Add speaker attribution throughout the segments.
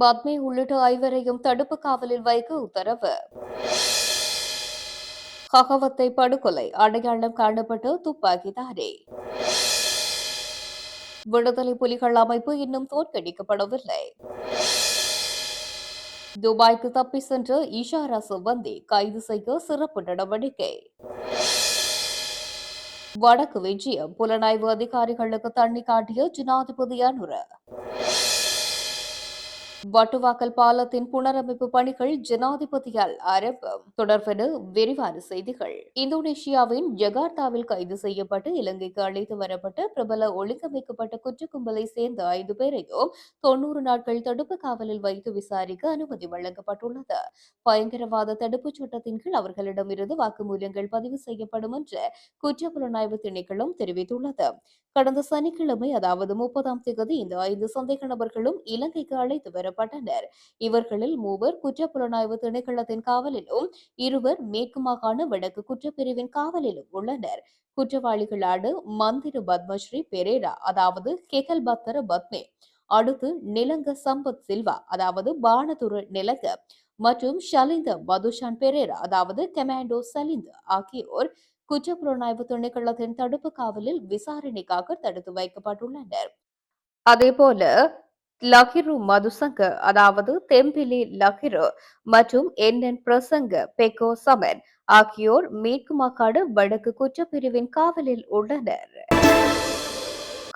Speaker 1: பத்மே உள்ளிட்ட ஐவரையும் தடுப்பு காவலில் வைக்க உத்தரவு. ககவத்தை படுகொலை அடையாளம் காணப்பட்ட துப்பாக்கிதாரி. விடுதலை புலிகள் அமைப்பு இன்னும் தோற்கடிக்கப்படவில்லை. துபாய்க்கு தப்பி சென்ற இஷாரா சிவந்தி கைது செய்ய சிறப்பு நடவடிக்கை. வடக்கு விஜயம் புலனாய்வு அதிகாரிகளுக்கு தண்ணி காட்டிய ஜனாதிபதி அனுர. வட்டுவாக்கல் பாலத்தின் புனரமைப்பு பணிகள் ஜனாதிபதியால் ஆரம்பம். தொடர்பென விரிவான செய்திகள். இந்தோனேஷியாவின் ஜகார்த்தாவில் கைது செய்யப்பட்டு இலங்கைக்கு அழைத்து வரப்பட்ட பிரபல ஒழுங்கமைக்கப்பட்ட குற்ற கும்பலை சேர்ந்த 5 பேரையும் 90 நாட்கள் தடுப்பு காவலில் வைத்து விசாரிக்க அனுமதி வழங்கப்பட்டுள்ளது. பயங்கரவாத தடுப்புச் சட்டத்தின் கீழ் அவர்களிடமிருந்து வாக்குமூலங்கள் பதிவு செய்யப்படும் என்று குற்றப்புலனாய்வு திணைக்களம் தெரிவித்துள்ளது. கடந்த சனிக்கிழமை அதாவது 30ஆம் தேதி இந்த 5 சந்தேக நபர்களும் இலங்கைக்கு அழைத்து வரப்பட்டனர். இவர்களில் 3 குற்றப்புலனாய்வு திணைக்களத்தின் காவலிலும் 2 மேற்கு மாகாண வடக்கு குற்றப்பிரிவின் காவலிலும் உள்ளனர். குற்றவாளிகளான மந்திர பத்மஸ்ரீ பெரேரா அதாவது கெகல் பத்தர பத்மே, அடுத்து நிலங்க சம்பத் சில்வா அதாவது பானதுர நிலங்க மற்றும் ஷலிந்த மதுஷான் பெரேரா அதாவது கமாண்டோ சலிந்த ஆகியோர் குற்றப்புலனாய்வு திணைக்களத்தின் தடுப்பு காவலில் விசாரணைக்காக தடுத்து வைக்கப்பட்டுள்ளனர். அதேபோல லஹிரு மதுசங்க அதாவது தெம்பிலி லஹிரு மற்றும் என் பிரசங்க பெக்கோ சமன் ஆகியோர் மேற்கு மாகாண வடக்கு குற்றப்பிரிவின் காவலில் உள்ளனர்.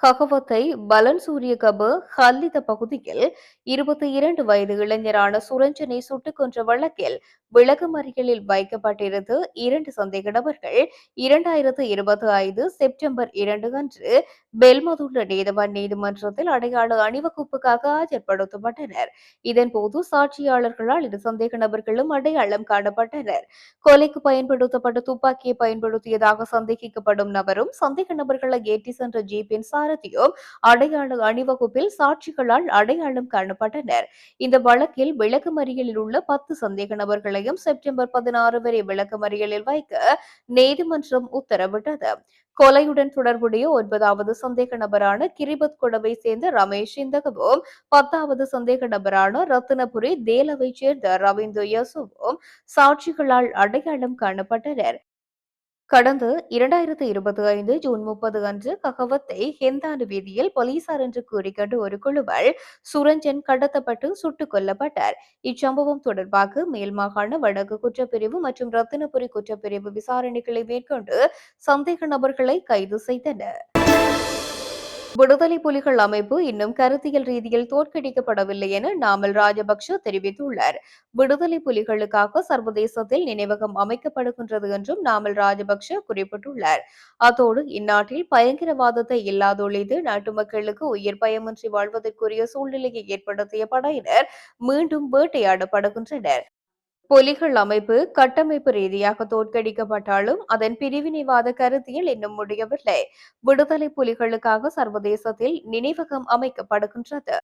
Speaker 1: ககவத்தை பலன் சூரியகப ஹல்லித பகுதியில் 22 வயது இளைஞரான சுரஞ்சனை சுட்டுக் கொன்ற வழக்கில் விளக்கமறியலில் வைக்கப்பட்டிருந்த 2 சந்தேக நபர்கள் 2025 செப்டம்பர் 2 அன்று பெல்மதுள்ள நீதவான் நீதிமன்றத்தில் அடையாள அணிவகுப்புக்காக ஆஜர்படுத்தப்பட்டனர். இதன்போது சாட்சியாளர்களால் 2 சந்தேக நபர்களும் அடையாளம் காணப்பட்டனர். கொலைக்கு பயன்படுத்தப்பட்ட துப்பாக்கியை பயன்படுத்தியதாக சந்தேகிக்கப்படும் நபரும் சந்தேக நபர்களை ஏற்றி சென்ற ஜீப்பின் சாரதியும் அடையாள அணிவகுப்பில் சாட்சிகளால் அடையாளம் காணப்பட்டனர். இந்த வழக்கில் விளக்கமறியலில் உள்ள 10 சந்தேக நபர்களையும் செப்டம்பர் 16 வரை விளக்கமறியலில் வைக்க நீதிமன்றம் உத்தரவிட்டது. கொலையுடன் தொடர்புடைய 9வது சந்தேக நபரான கிரிபத் கொடவை சேர்ந்த ரமேஷ் சிந்தகவும் 10வது சந்தேக நபரான ரத்தினபுரி தேலவை சேர்ந்த ரவீந்து யசுவும் சாட்சிகளால் அடையாளம் காணப்பட்டனர். கடந்த 2025 ஜூன் 30 அன்று ககவத்தை ஹெந்தானு வீதியில் போலீசார் என்று கூறிக்கொண்டு ஒரு குழுவால் சுரஞ்சன் கடத்தப்பட்டு சுட்டுக் கொல்லப்பட்டார். இச்சம்பவம் தொடர்பாக மேல் மாகாண வடக்கு குற்றப்பிரிவு மற்றும் ரத்தினபுரி குற்றப்பிரிவு விசாரணைகளை மேற்கொண்டு சந்தேக நபர்களை கைது செய்தனர். விடுதலை புலிகள் அமைப்பு இன்னும் கருத்தியல் ரீதியில் தோற்கடிக்கப்படவில்லை என நாமல் ராஜபக்ஷ தெரிவித்துள்ளார். விடுதலை புலிகளுக்காக சர்வதேசத்தில் நினைவகம் அமைக்கப்படுகின்றது என்றும் நாமல் ராஜபக்ஷ குறிப்பிட்டுள்ளார். அத்தோடு இந்நாட்டில் பயங்கரவாதத்தை இல்லாதொழித்து நாட்டு மக்களுக்கு உயிர் பயமின்றி வாழ்வதற்குரிய சூழ்நிலையை ஏற்படுத்திய படையினர் மீண்டும் வேட்டையாடப்படுகின்றனர். புலிகள் அமைப்பு கட்டமைப்பு ரீதியாக தோற்கடிக்கப்பட்டாலும் அதன் பிரிவினைவாத கருத்தியல் இன்னும் முடியவில்லை. விடுதலை புலிகளுக்காக சர்வதேசத்தில் நினைவகம் அமைக்கப்படுகின்றது.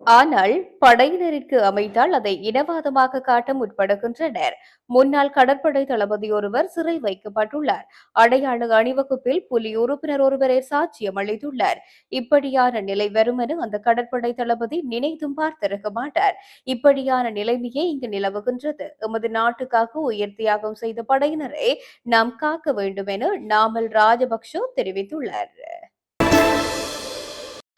Speaker 1: ஆனால் படையினருக்கு அமைத்தால் அதை இனவாதமாக காட்ட முற்படுகின்றனர். முன்னாள் கடற்படை தளபதி ஒருவர் சிறை வைக்கப்பட்டுள்ளார். அடையாள அணிவகுப்பில் புலி உறுப்பினர் ஒருவரை சாட்சியம் அளித்துள்ளார். இப்படியான நிலை வரும் என அந்த கடற்படை தளபதி நினைத்தும் பார்த்திருக்க மாட்டார். இப்படியான நிலைமையே இங்கு நிலவுகின்றது. எமது நாட்டுக்காக உயிர் தியாகம் செய்த படையினரை நாம் காக்க வேண்டும் என நாமல் ராஜபக்ஷ தெரிவித்துள்ளார்.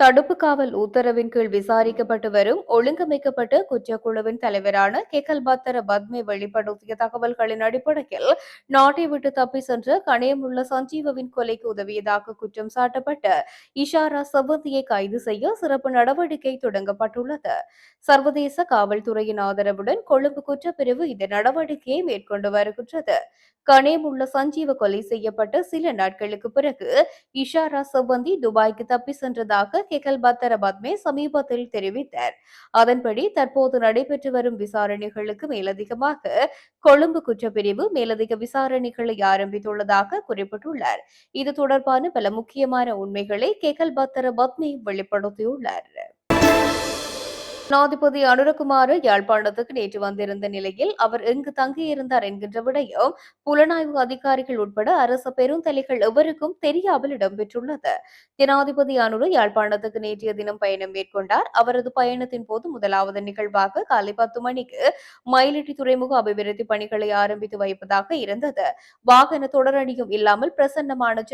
Speaker 1: தடுப்பு காவல் உத்தரவின் கீழ் விசாரிக்கப்பட்டு வரும் ஒழுங்கமைக்கப்பட்ட குற்றக்குழுவின் தலைவரான கெகல் பத்தர பத்மே வெளிப்படுத்திய தகவல்களின் அடிப்படையில் நாட்டை விட்டு தப்பி சென்ற கணையமுள்ள சஞ்சீவவின் கொலைக்கு உதவியதாக குற்றம் சாட்டப்பட்ட இஷாரா சவந்தியை கைது செய்ய சிறப்பு நடவடிக்கை தொடங்கப்பட்டுள்ளது. சர்வதேச காவல்துறையின் ஆதரவுடன் கொழும்பு குற்றப்பிரிவு இந்த நடவடிக்கையை மேற்கொண்டு வருகின்றது. கணையமுள்ள சஞ்சீவ கொலை செய்யப்பட்ட சில நாட்களுக்கு பிறகு இஷாரா சவந்தி துபாய்க்கு தப்பி சென்றதாக கெகல் பத்தர பத்மே சமீபத்தில் தெரிவித்தார். அதன்படி தற்போது நடைபெற்று வரும் விசாரணைகளுக்கு மேலதிகமாக கொழும்பு குற்றப்பிரிவு மேலதிக விசாரணைகளை ஆரம்பித்துள்ளதாக குறிப்பிட்டுள்ளார். இது தொடர்பான பல முக்கியமான உண்மைகளை கெகல் பத்தர பத்மே வெளிப்படுத்தியுள்ளார். ஜனாதிபதி அனுரகுமார யாழ்ப்பாணத்துக்கு நேற்று வந்திருந்த நிலையில் அவர் எங்கு தங்கியிருந்தார் என்கின்ற விடயம் புலனாய்வு அதிகாரிகள் உட்பட அரச பெருந்தலைகள் எவருக்கும் தெரியாமல் இடம்பெற்றுள்ளது. ஜனாதிபதி அனுர யாழ்ப்பாணத்துக்கு நேற்றைய தினம் பயணம் மேற்கொண்டார். அவரது பயணத்தின் போது முதலாவது நிகழ்வாக காலை 10 மணிக்கு மயிலிட்டி துறைமுக அபிவிருத்தி பணிகளை ஆரம்பித்து வைப்பதாக இருந்தது. வாகன தொடரணியும் இல்லாமல் பிரசன்னமான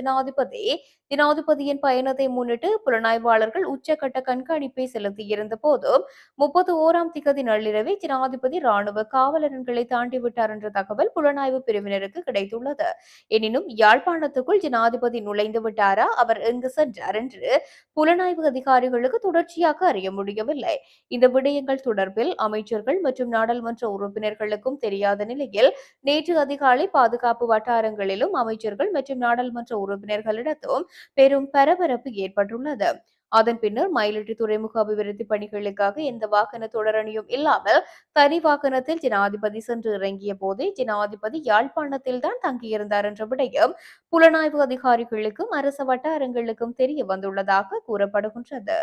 Speaker 1: ஜனாதிபதியின் பயணத்தை முன்னிட்டு புலனாய்வாளர்கள் உச்சகட்ட கண்காணிப்பை செலுத்தியிருந்த போதும் 31ஆம் திகதி நள்ளிரவே ஜனாதிபதி ராணுவ காவலர்களை தாண்டிவிட்டார் என்ற தகவல் புலனாய்வு பிரிவினருக்கு கிடைத்துள்ளது. எனினும் யாழ்ப்பாணத்துக்குள் ஜனாதிபதி நுழைந்து விட்டாரா, அவர் எங்கு சென்றார் என்று புலனாய்வு அதிகாரிகளுக்கு தொடர்ச்சியாக அறிய முடியவில்லை. இந்த விடயங்கள் தொடர்பில் அமைச்சர்கள் மற்றும் நாடாளுமன்ற உறுப்பினர்களுக்கும் தெரியாத நிலையில் நேற்று அதிகாலை பாதுகாப்பு வட்டாரங்களிலும் அமைச்சர்கள் மற்றும் நாடாளுமன்ற உறுப்பினர்களிடத்தும் பெரும் பரபரப்பு ஏற்பட்டுள்ளது. அதன் பின்னர் மயிலிட்டி துறைமுக அபிவிருத்தி பணிகளுக்காக எந்த வாகன தொடரணியும் இல்லாமல் தனி வாகனத்தில் ஜனாதிபதி சென்று இறங்கிய போதே ஜனாதிபதி யாழ்ப்பாணத்தில் தான் தங்கியிருந்தார் என்ற விடயம் புலனாய்வு அதிகாரிகளுக்கும் அரச வட்டாரங்களுக்கும் தெரிய வந்துள்ளதாக கூறப்படுகின்றது.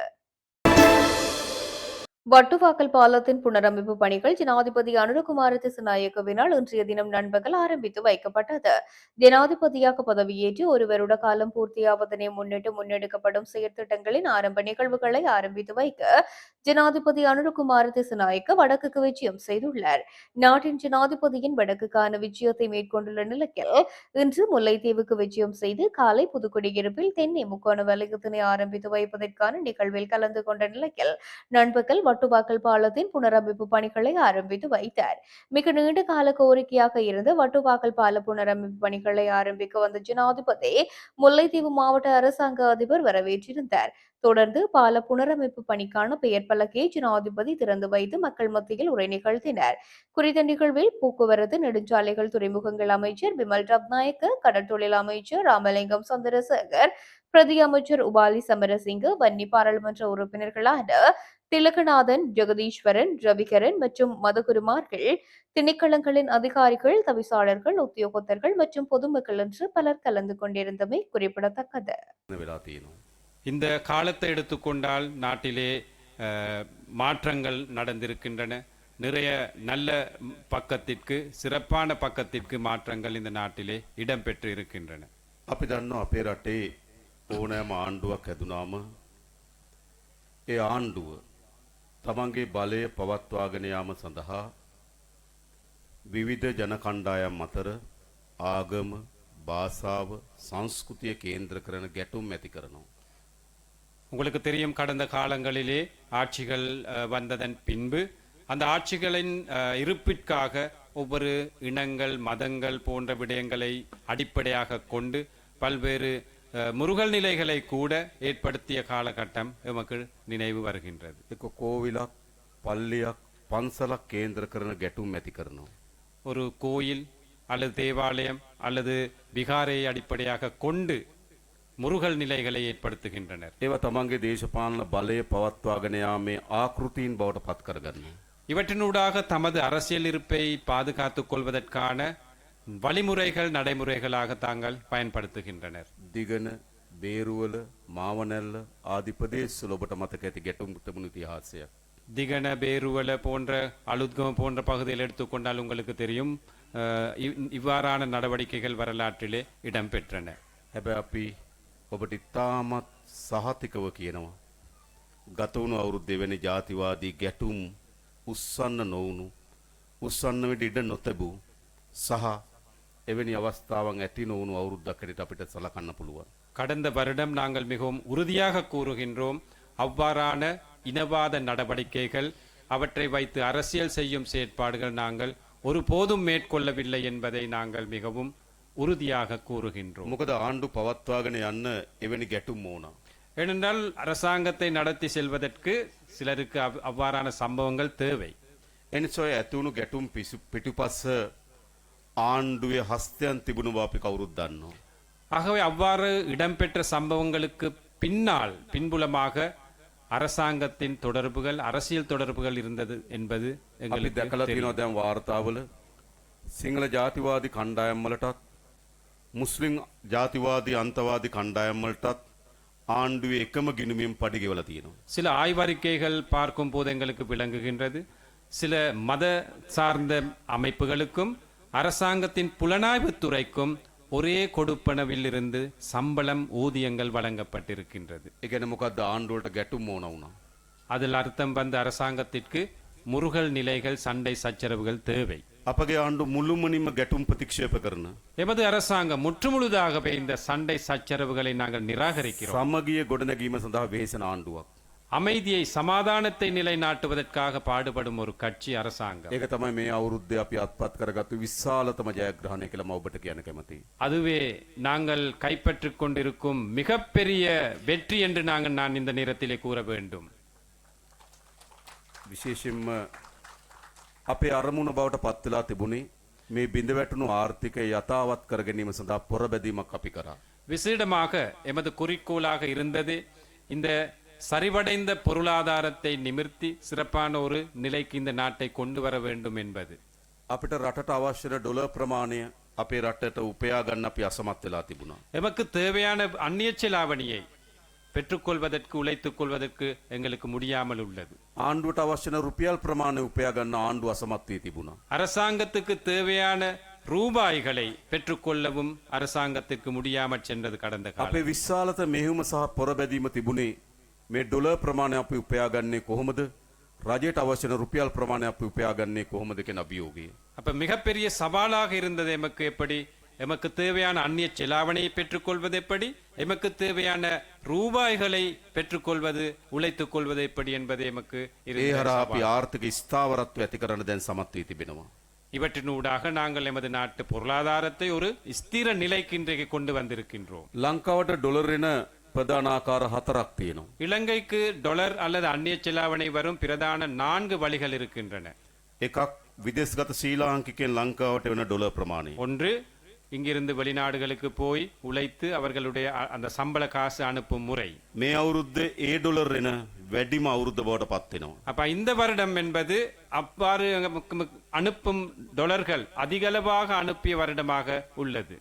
Speaker 1: வட்டுவாக்கல் பாலத்தின் புனரமைப்பு பணிகள் ஜனாதிபதி அனுரகுமார திசுநாயக்கவினால் இன்றைய தினம் நண்பகல் ஆரம்பித்து வைக்கப்பட்டது. ஜனாதிபதியாக பதவியேற்று ஒரு வருட காலம் பூர்த்தியாவதனை முன்னிட்டு முன்னெடுக்கப்படும் செயற்திட்டங்களின் ஆரம்ப நிகழ்வுகளை ஆரம்பித்து வைக்க ஜனாதிபதி அனுரகுமார திசுநாயக்க வடக்குக்கு விஜயம் செய்துள்ளார். நாட்டின் ஜனாதிபதியின் வடக்குக்கான விஜயத்தை மேற்கொண்டுள்ள நிலையில் இன்று முல்லைத்தீவுக்கு விஜயம் செய்து காலை புதுக்குடியிருப்பில் தென்னை முக்கோண வலயத்தினை ஆரம்பித்து வைப்பதற்கான நிகழ்வில் கலந்து கொண்ட நிலையில் நண்பகல் வட்டுவாக்கல் பாலத்தின் புனரமைப்பு பணிகளை ஆரம்பித்து வைத்தார். மிக நீண்ட கால கோரிக்கையாக இருந்த வட்டுவாக்கல் பால புனரமைப்பு பணிகளை ஆரம்பிக்க வந்த ஜனாதிபதி முல்லைத்தீவு மாவட்ட அரசாங்க அதிபர் வரவேற்றிருந்தார். தொடர்ந்து பால புனரமைப்பு பணிக்கான பெயர் பலகையை ஜனாதிபதி திறந்து வைத்து மக்கள் மத்தியில் உரை நிகழ்த்தினார். குறித்த நிகழ்வில் போக்குவரத்து நெடுஞ்சாலைகள் துறைமுகங்கள் அமைச்சர் விமல் ரத்நாயக்க, கடற்தொழில் அமைச்சர் ராமலிங்கம் சந்திரசேகர், பிரதி அமைச்சர் உபாலி சமரசிங்க, வன்னி பாராளுமன்ற உறுப்பினர்களான திலகநாதன், ஜெகதீஸ்வரன், ரவிகரன் மற்றும் மதகுருமார்கள், திணைக்களங்களின் அதிகாரிகள், தவிசாளர்கள், உத்தியோகத்தர்கள் மற்றும் பொதுமக்கள் என்று பலர் கலந்து கொண்டிருந்தமை குறிப்பிடத்தக்கது.
Speaker 2: இந்த காலத்தை எடுத்துக்கொண்டால் நாட்டிலே மாற்றங்கள் நடந்திருக்கின்றன. நிறைய நல்ல பக்கத்திற்கு, சிறப்பான பக்கத்திற்கு மாற்றங்கள் இந்த நாட்டிலே இடம்பெற்று இருக்கின்றன.
Speaker 3: අපි දන්නවා අපේ රටේ ඕනෑම ආණ්ඩුවක් හැදුනාම ඒ ආණ්ඩුව තමන්ගේ බලය පවත්වාගෙන යාම සඳහා විවිධ ජන කණ්ඩායම් අතර ආගම, භාෂාව, සංස්කෘතිය කේන්ද්‍ර කරන ගැටුම් ඇති කරනවා.
Speaker 2: உங்களுக்கு தெரியும், கடந்த காலங்களிலே ஆட்சிகள் வந்ததன் பின்பு அந்த ஆட்சிகளின் இருப்பிற்காக ஒவ்வொரு இனங்கள், மதங்கள் போன்ற விடயங்களை அடிப்படையாக கொண்டு பல்வேறு முருகல் நிலைகளை கூட ஏற்படுத்திய காலகட்டம் எமக்கு நினைவு வருகின்றது.
Speaker 3: கோவிலක්, பள்ளிයක්, පන්සලක් කේන්ද්‍ර කරන ගැටුම් ඇති කරනවා.
Speaker 2: ஒரு கோயில் அல்லது தேவாலயம் அல்லது விகாரை அடிப்படையாக கொண்டு முருகல் நிலைகளை ஏற்படுத்துகின்றனர்.
Speaker 3: ඒවා තමන්ගේ දේශපාලන බලය පවත්වාගෙන යාමේ ආකෘතීන් බවට පත් කරගන්නවා.
Speaker 2: இவற்றினூடாக தமது அரசியல் இருப்பை பாதுகாத்துக் கொள்வதற்கான வழிமுறைகள், நடைமுறைகளாக தாங்கள் பயன்படுத்துகின்றனர்.
Speaker 3: දිගන, බේරුවල, මාවනැල්ල ආදී ප්‍රදේශවල ඔබට මතක ඇති ගැටුම් තිබුණු ඉතිහාසයක්.
Speaker 2: திகன, பேருவல போன்ற, அலுத்கம் போன்ற பகுதியில் எடுத்துக்கொண்டால் உங்களுக்கு தெரியும், இவ்வாறான நடவடிக்கைகள் வரலாற்றிலே இடம்பெற்றன.
Speaker 3: හැබැයි අපි ඔබට ඉතාමත් සහතිකව කියනවා ගත වුණු අවුරුද්ද එවැනි ජාතිවාදී ගැටුම් උස්සන්න නොවුණු, උස්සන්න වෙඩ ඉඩ නොතැබූ සහ එවැනි අවස්ථාවන් ඇති නොවුණු අවුරුද්දකට අපිට සලකන්න පුළුවන්.
Speaker 2: கடந்த வருடம் நாங்கள் மிகவும் உறுதியாக கூறுகின்றோம், அவ்வாறான இனவாத நடவடிக்கைகள், அவற்றை வைத்து அரசியல் செய்யும் செயற்பாடுகள் நாங்கள் ஒருபோதும் மேற்கொள்ளவில்லை என்பதை நாங்கள் மிகவும் உறுதியாக கூறுகின்றோம்.
Speaker 3: මොකද ආණ්ඩු පවත්වාගෙන යන්න එවැනි ගැටුම් ඕන.
Speaker 2: ஏனென்றால் அரசாங்கத்தை நடத்தி செல்வதற்கு சிலருக்கு அவ்வாறான சம்பவங்கள் தேவை.
Speaker 3: එනිසා ඇතිවුණු ගැටුම් පිටුපස්ස ආණ්ඩුවේ හස්තයන් තිබුණු බව අපි කවුරුත් දන්නවා.
Speaker 2: ஆகவே அவ்வாறு இடம்பெற்ற சம்பவங்களுக்கு பின்புலமாக அரசாங்கத்தின் தொடர்புகள், அரசியல் தொடர்புகள் இருந்தது என்பது எங்களுக்கு
Speaker 3: දැකලා තියෙනවා. දැන් වාර්තාවල සිංහල ජාතිවාදී කණ්ඩායම් වලටත්, මුස්ලිම් ජාතිවාදී අන්තවාදී කණ්ඩායම් වලටත් ආණ්ඩුවේ එකම ගිණුමෙන් පඩි ගෙවලා තියෙනවා.
Speaker 2: சில ஆய்வறிக்கைகள் பார்க்கும் போது எங்களுக்கு விளங்குகின்றது சில மத சார்ந்த அமைப்புகளுக்கும் அரசாங்கத்தின் புலனாய்வுத் துறைக்கும் ஒரே கொடுப்பனவிலிருந்து சம்பளம் ஊதியங்கள் வழங்கப்பட்டிருக்கின்றது.
Speaker 3: ඒ කියන්නේ මොකද්ද ආණ්ඩුවට ගැටුම් ඕන වුණා.
Speaker 2: அதில் அர்த்தம் வந்த அரசாங்கத்திற்கு முருகல் நிலைகள் சண்டை சச்சரவுகள் தேவை.
Speaker 3: අපගේ ආණ්ඩු මුළුමනින්ම ගැටුම් ප්‍රතික්ෂේප කරන
Speaker 2: எமது அரசாங்கம் முற்றுமுழுதாகவே இந்த சண்டை சச்சரவுகளை நாங்கள் நிராகரிக்கிறோம்.
Speaker 3: සමගිය ගොඩනැගීම සඳහා වෙහෙසෙන ආණ්ඩුවක්.
Speaker 2: அமைதியை சமாதானத்தை நிலைநாட்டுவதற்காக பாடுபடும் ஒரு கட்சி அரசாங்கம்.
Speaker 3: ඒක තමයි මේ අවුරුද්දේ අපි අත්පත් කරගත්තු විශාලතම ජයග්‍රහණය කියලා මම ඔබට කියන්න කැමතියි.
Speaker 2: அதுவே நாங்கள் கைப்பற்றிக் கொண்டிருக்கும் மிகப்பெரிய வெற்றி என்று நான் இந்த நேரத்திலே கூற வேண்டும்.
Speaker 3: විශේෂයෙන්ම අපේ අරමුණ බවට පත් වෙලා තිබුණේ මේ බිඳ වැටුණු ආර්ථිකය යථාවත් කර ගැනීම සඳහා පොරබැදීමක් අපි කරා.
Speaker 2: விசேடமாக எமது குறிக்கோளாக இருந்தது இந்த சரிவடைந்த பொருளாதாரத்தை நிமிர்த்தி சிறப்பான ஒரு நிலைக்கு இந்த நாட்டை கொண்டு வர வேண்டும் என்பது.
Speaker 3: අපිට රටට අවශ්‍ය ඩොලර් ප්‍රමාණය අපේ රටට උපයා ගන්න අපි අසමත් වෙලා තිබුණා.
Speaker 2: எமக்கு தேவையான அந்நிய செலாவணியை பெற்றுக்கொள்வதற்கு உழைத்துக் கொள்வதற்கு எங்களுக்கு முடியாமல் உள்ளது.
Speaker 3: ආණ්ඩුවට අවශ්‍ය රුපියල් ප්‍රමාණය උපයා ගන්න ආණ්ඩුව අසමත් වී තිබුණා.
Speaker 2: அரசாங்கத்துக்கு தேவையான ரூபாய்களை பெற்றுக்கொள்ளவும் அரசாங்கத்துக்கு முடியாமல் சென்றது கடந்த காலம்.
Speaker 3: අපේ විශාලත මෙහෙයුම සහ පොරබැදීම තිබුණේ මේ ඩොලර් ප්‍රමාණය අපි උපයා ගන්නේ කොහොමද? රජයට අවශ්‍ය රුපියල් ප්‍රමාණය අපි උපයා ගන්නේ කොහොමද කියන අභියෝගය.
Speaker 2: அப்ப மிகப்பெரிய சவாலாக இருந்தது எமக்கு எப்படி எமக்கு தேவையான அந்நிய செலாவணியை பெற்றுக்கொள்வது எப்படி, எமக்கு தேவையான ரூபாய்களை பெற்றுக்கொள்வது உழைத்துக் கொள்வது எப்படி என்பது எமக்கு
Speaker 3: ඒ හරහා අපි ආර්ථික ස්ථාවරත්වය ඇති කරන්න දැන් සමත් වී තිබෙනවා.
Speaker 2: இவற்றினூடாக நாங்கள் எமது நாட்டு பொருளாதாரத்தை ஒரு ஸ்திர நிலைக்கு இன்றைக்கு கொண்டு வந்திருக்கின்றோம்.
Speaker 3: ලංකාවට ඩොලර් එන ප්‍රධාන ආකාර 4ක් තියෙනවා.
Speaker 2: இலங்கைக்கு டொலர் அல்லது அந்நிய செலாவணி வரும் பிரதான 4 வழிகள் இருக்கின்றன.
Speaker 3: එකක් විදේශගත ශ්‍රී ලාංකිකයන් ලංකාවට වෙන ඩොලර් ප්‍රමාණය.
Speaker 2: ஒன்று இங்கிருந்து வெளிநாடுகளுக்கு போய் உழைத்து அவர்களுடைய அந்த சம்பள காசு அனுப்பும் முறை.
Speaker 3: මේ අවුරුද්දේ ඒ ඩොලර් එන වැඩිම අවුරුද්ද බවට පත් වෙනවා.
Speaker 2: அப்ப இந்த வருடம் என்பது அவ்வாறு அனுப்பும் டொலர்கள் அதிகளவாக அனுப்பிய வருடமாக உள்ளது.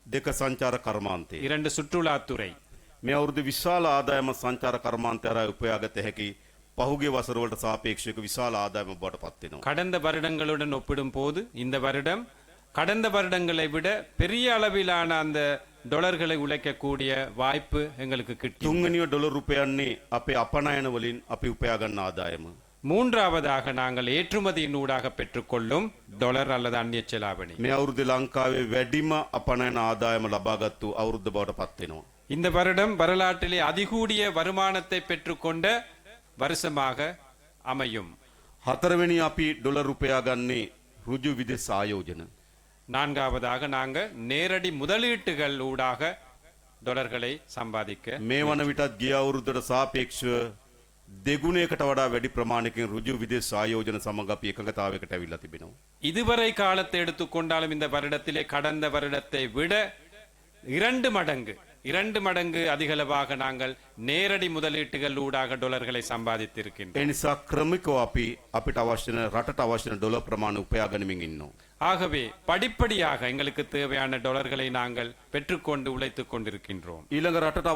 Speaker 3: දෙක සංචාර කර්මාන්තය.
Speaker 2: 2 சுற்றுலாத்துறை.
Speaker 3: මේ අවුරුද්දේ විශාල ආදායම සංචාර කර්මාන්තය හරහා උපයාගත හැකි පහුගිය වසරවලට සාපේක්ෂව විශාල ආදායම බවට පත් වෙනවා.
Speaker 2: கடந்த வருடங்களுடன் ஒப்பிடும் போது இந்த வருடம் கடந்த வருடங்களை விட பெரிய அளவிலான அந்த டொலர்களை உழைக்கக்கூடிய வாய்ப்பு எங்களுக்கு கிட்டி.
Speaker 3: තුන්වෙනිව ඩොලර් රුපයන්නේ අපේ අපනයන වලින් අපි උපයා ගන්න ආදායම.
Speaker 2: மூன்றாவதாக நாங்கள் ஏற்றுமதியினூடாக பெற்றுக்கொள்ளும் டொலர் அல்லது அந்நிய செலாவணி.
Speaker 3: මේ අවුරුද්දේ ලංකාවේ වැඩිම අපනයන ආදායම ලබාගත්තු අවුරුද්ද බවට පත් වෙනවා.
Speaker 2: இந்த வருடம் வரலாற்றிலே அதிகூடிய வருமானத்தை பெற்றுக்கொண்ட வருஷமாக அமையும்.
Speaker 3: හතරවෙනි අපි ඩොලර් රුපයා ගන්නේ ඍජු විදේශ ආයෝජන.
Speaker 2: நான்காவதாக நாங்கள் நேரடி முதலீட்டுகள் ஊடாக டொலர்களை சம்பாதிக்க
Speaker 3: මේ වන විටත් ගිය අවුරුද්දට සාපේක්ෂව දෙගුණයකට වඩා වැඩි ප්‍රමාණයකින් ඍජු විදේශ ආයෝජන සමග අපි එකඟතාවයකට ඇවිල්ලා තිබෙනවා.
Speaker 2: இதுவரை காலத்தை எடுத்துக்கொண்டாலும் இந்த வருடத்திலே கடந்த வருடத்தை விட 2 மடங்கு அதிகளவாக நாங்கள் நேரடி முதலீட்டுகள் ஊடாக டொலர்களை சம்பாதித்திருக்கின்றோம்.
Speaker 3: ඒ නිසා ක්‍රමිකව අපි අපිට අවශ්‍ය රටට අවශ්‍ය ඩොලර් ප්‍රමාණය උපයා ගනිමින් ඉන්නවා.
Speaker 2: ஆகவே படிப்படியாக எங்களுக்கு தேவையான டொலர்களை நாங்கள் பெற்றுக்கொண்டு உழைத்துக் கொண்டிருக்கின்றோம்.
Speaker 3: ඊළඟ රටට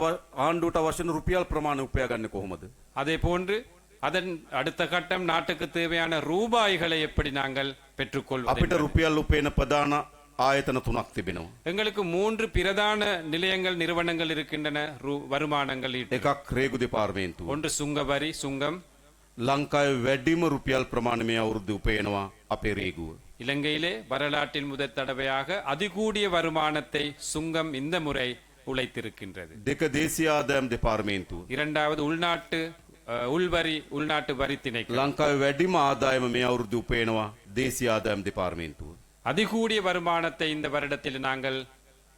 Speaker 3: ආණ්ඩුවට අවශ්‍ය රුපියල් ප්‍රමාණය උපයා ගන්නේ කොහොමද?
Speaker 2: அதே போன்று அதன் அடுத்த கட்டம் நாட்டுக்கு தேவையான ரூபாய்களை எப்படி நாங்கள் பெற்றுக்கொள்வது.
Speaker 3: අපිට රුපියල් උපයන ප්‍රධාන ආයතන 3ක් තිබෙනවා.
Speaker 2: எங்களுக்கு 3 பிரதான நிலையங்கள் நிறுவனங்கள் இருக்கின்றன. வருமானங்கள்
Speaker 3: එකක් රේගු දෙපාර්තමේන්තුව.
Speaker 2: ஒன்று சுங்கவரி சுங்கம்.
Speaker 3: ලංකාවේ වැඩිම රුපියල් ප්‍රමාණය මේ අවුරුද්දේ උපයනවා අපේ රේගුව.
Speaker 2: இலங்கையிலே வரலாற்றில் முதல் தடவையாக அதிகூடிய வருமானத்தை சுங்கம் இந்த முறை உழைத்திருக்கின்றது.
Speaker 3: දෙක දේශීය ආදායම් දෙපාර්තමේන්තුව.
Speaker 2: இரண்டாவது உள்நாட்டு வரி திணைக்களம்.
Speaker 3: ලංකාවේ වැඩිම ආදායම මේ අවුරුද්දේ උපයනවා දේශීය ආදායම් දෙපාර්තමේන්තුව.
Speaker 2: அதிகூடிய வருமானத்தை இந்த வருடத்தில் நாங்கள்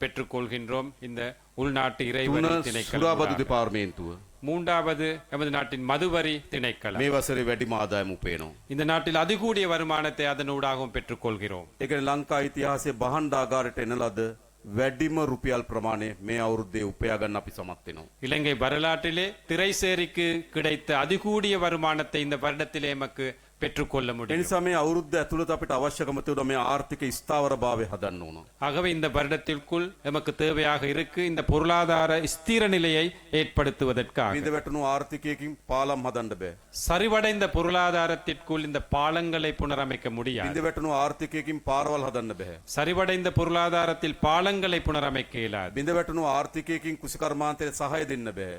Speaker 2: பெற்றுக்கொள்கின்றோம் இந்த உள்நாட்டு இறைவரி
Speaker 3: සුරාබදු
Speaker 2: திணைக்களம்.
Speaker 3: දෙපාර්තමේන්තුව.
Speaker 2: மூன்றாவது எமது நாட்டின் மதுவரி திணைக்களம்.
Speaker 3: මේ වසරේ වැඩිම ආදායම උපයනවා.
Speaker 2: இந்த நாட்டில் அதிகூடிய வருமானத்தை அதனூடாகவும் பெற்றுக்கொள்கிறோம்.
Speaker 3: ඒ කියන්නේ ලංකා ඉතිහාසයේ බහන්ඩාගාරයට එන ලද වැඩිම රුපියල් ප්‍රමාණය මේ අවුරුද්දේ උපයා ගන්න අපි සමත් වෙනවා.
Speaker 2: இலங்கை வரலாற்றிலே திரைசேரிக்கு கிடைத்த அதிகூடிய வருமானத்தை இந்த வருடத்திலே எமக்கு பெற்றுக்கொள்ள
Speaker 3: ඒ
Speaker 2: முடியும்.
Speaker 3: නිසා මේ අවුරුද්ද ඇතුළත අපිට අවශ්‍යකම තියෙන මේ ආර්ථික ස්ථාවරභාවය හදන්න ඕන.
Speaker 2: ஆகவே இந்த வருடத்திற்குள் எமக்கு தேவையாக இருக்கு இந்த பொருளாதார ஸ்திர நிலையை ஏற்படுத்துவதற்காக.
Speaker 3: විඳ වැටුණු ආර්ථිකයකින් පාලම් හදන්න බෑ.
Speaker 2: சரிவடைந்த பொருளாதாரத்திற்குள் இந்த பாலங்களை புனரமைக்க முடியாது.
Speaker 3: විඳ වැටුණු ආර්ථිකයකින් පාරවල් හදන්න බෑ.
Speaker 2: சரிவடைந்த பொருளாதாரத்தில் பாலங்களை புனரமைக்க இயலாது.
Speaker 3: විඳ වැටුණු ආර්ථිකයකින් කුසිකර්මාන්තයට සහාය දෙන්න බෑ.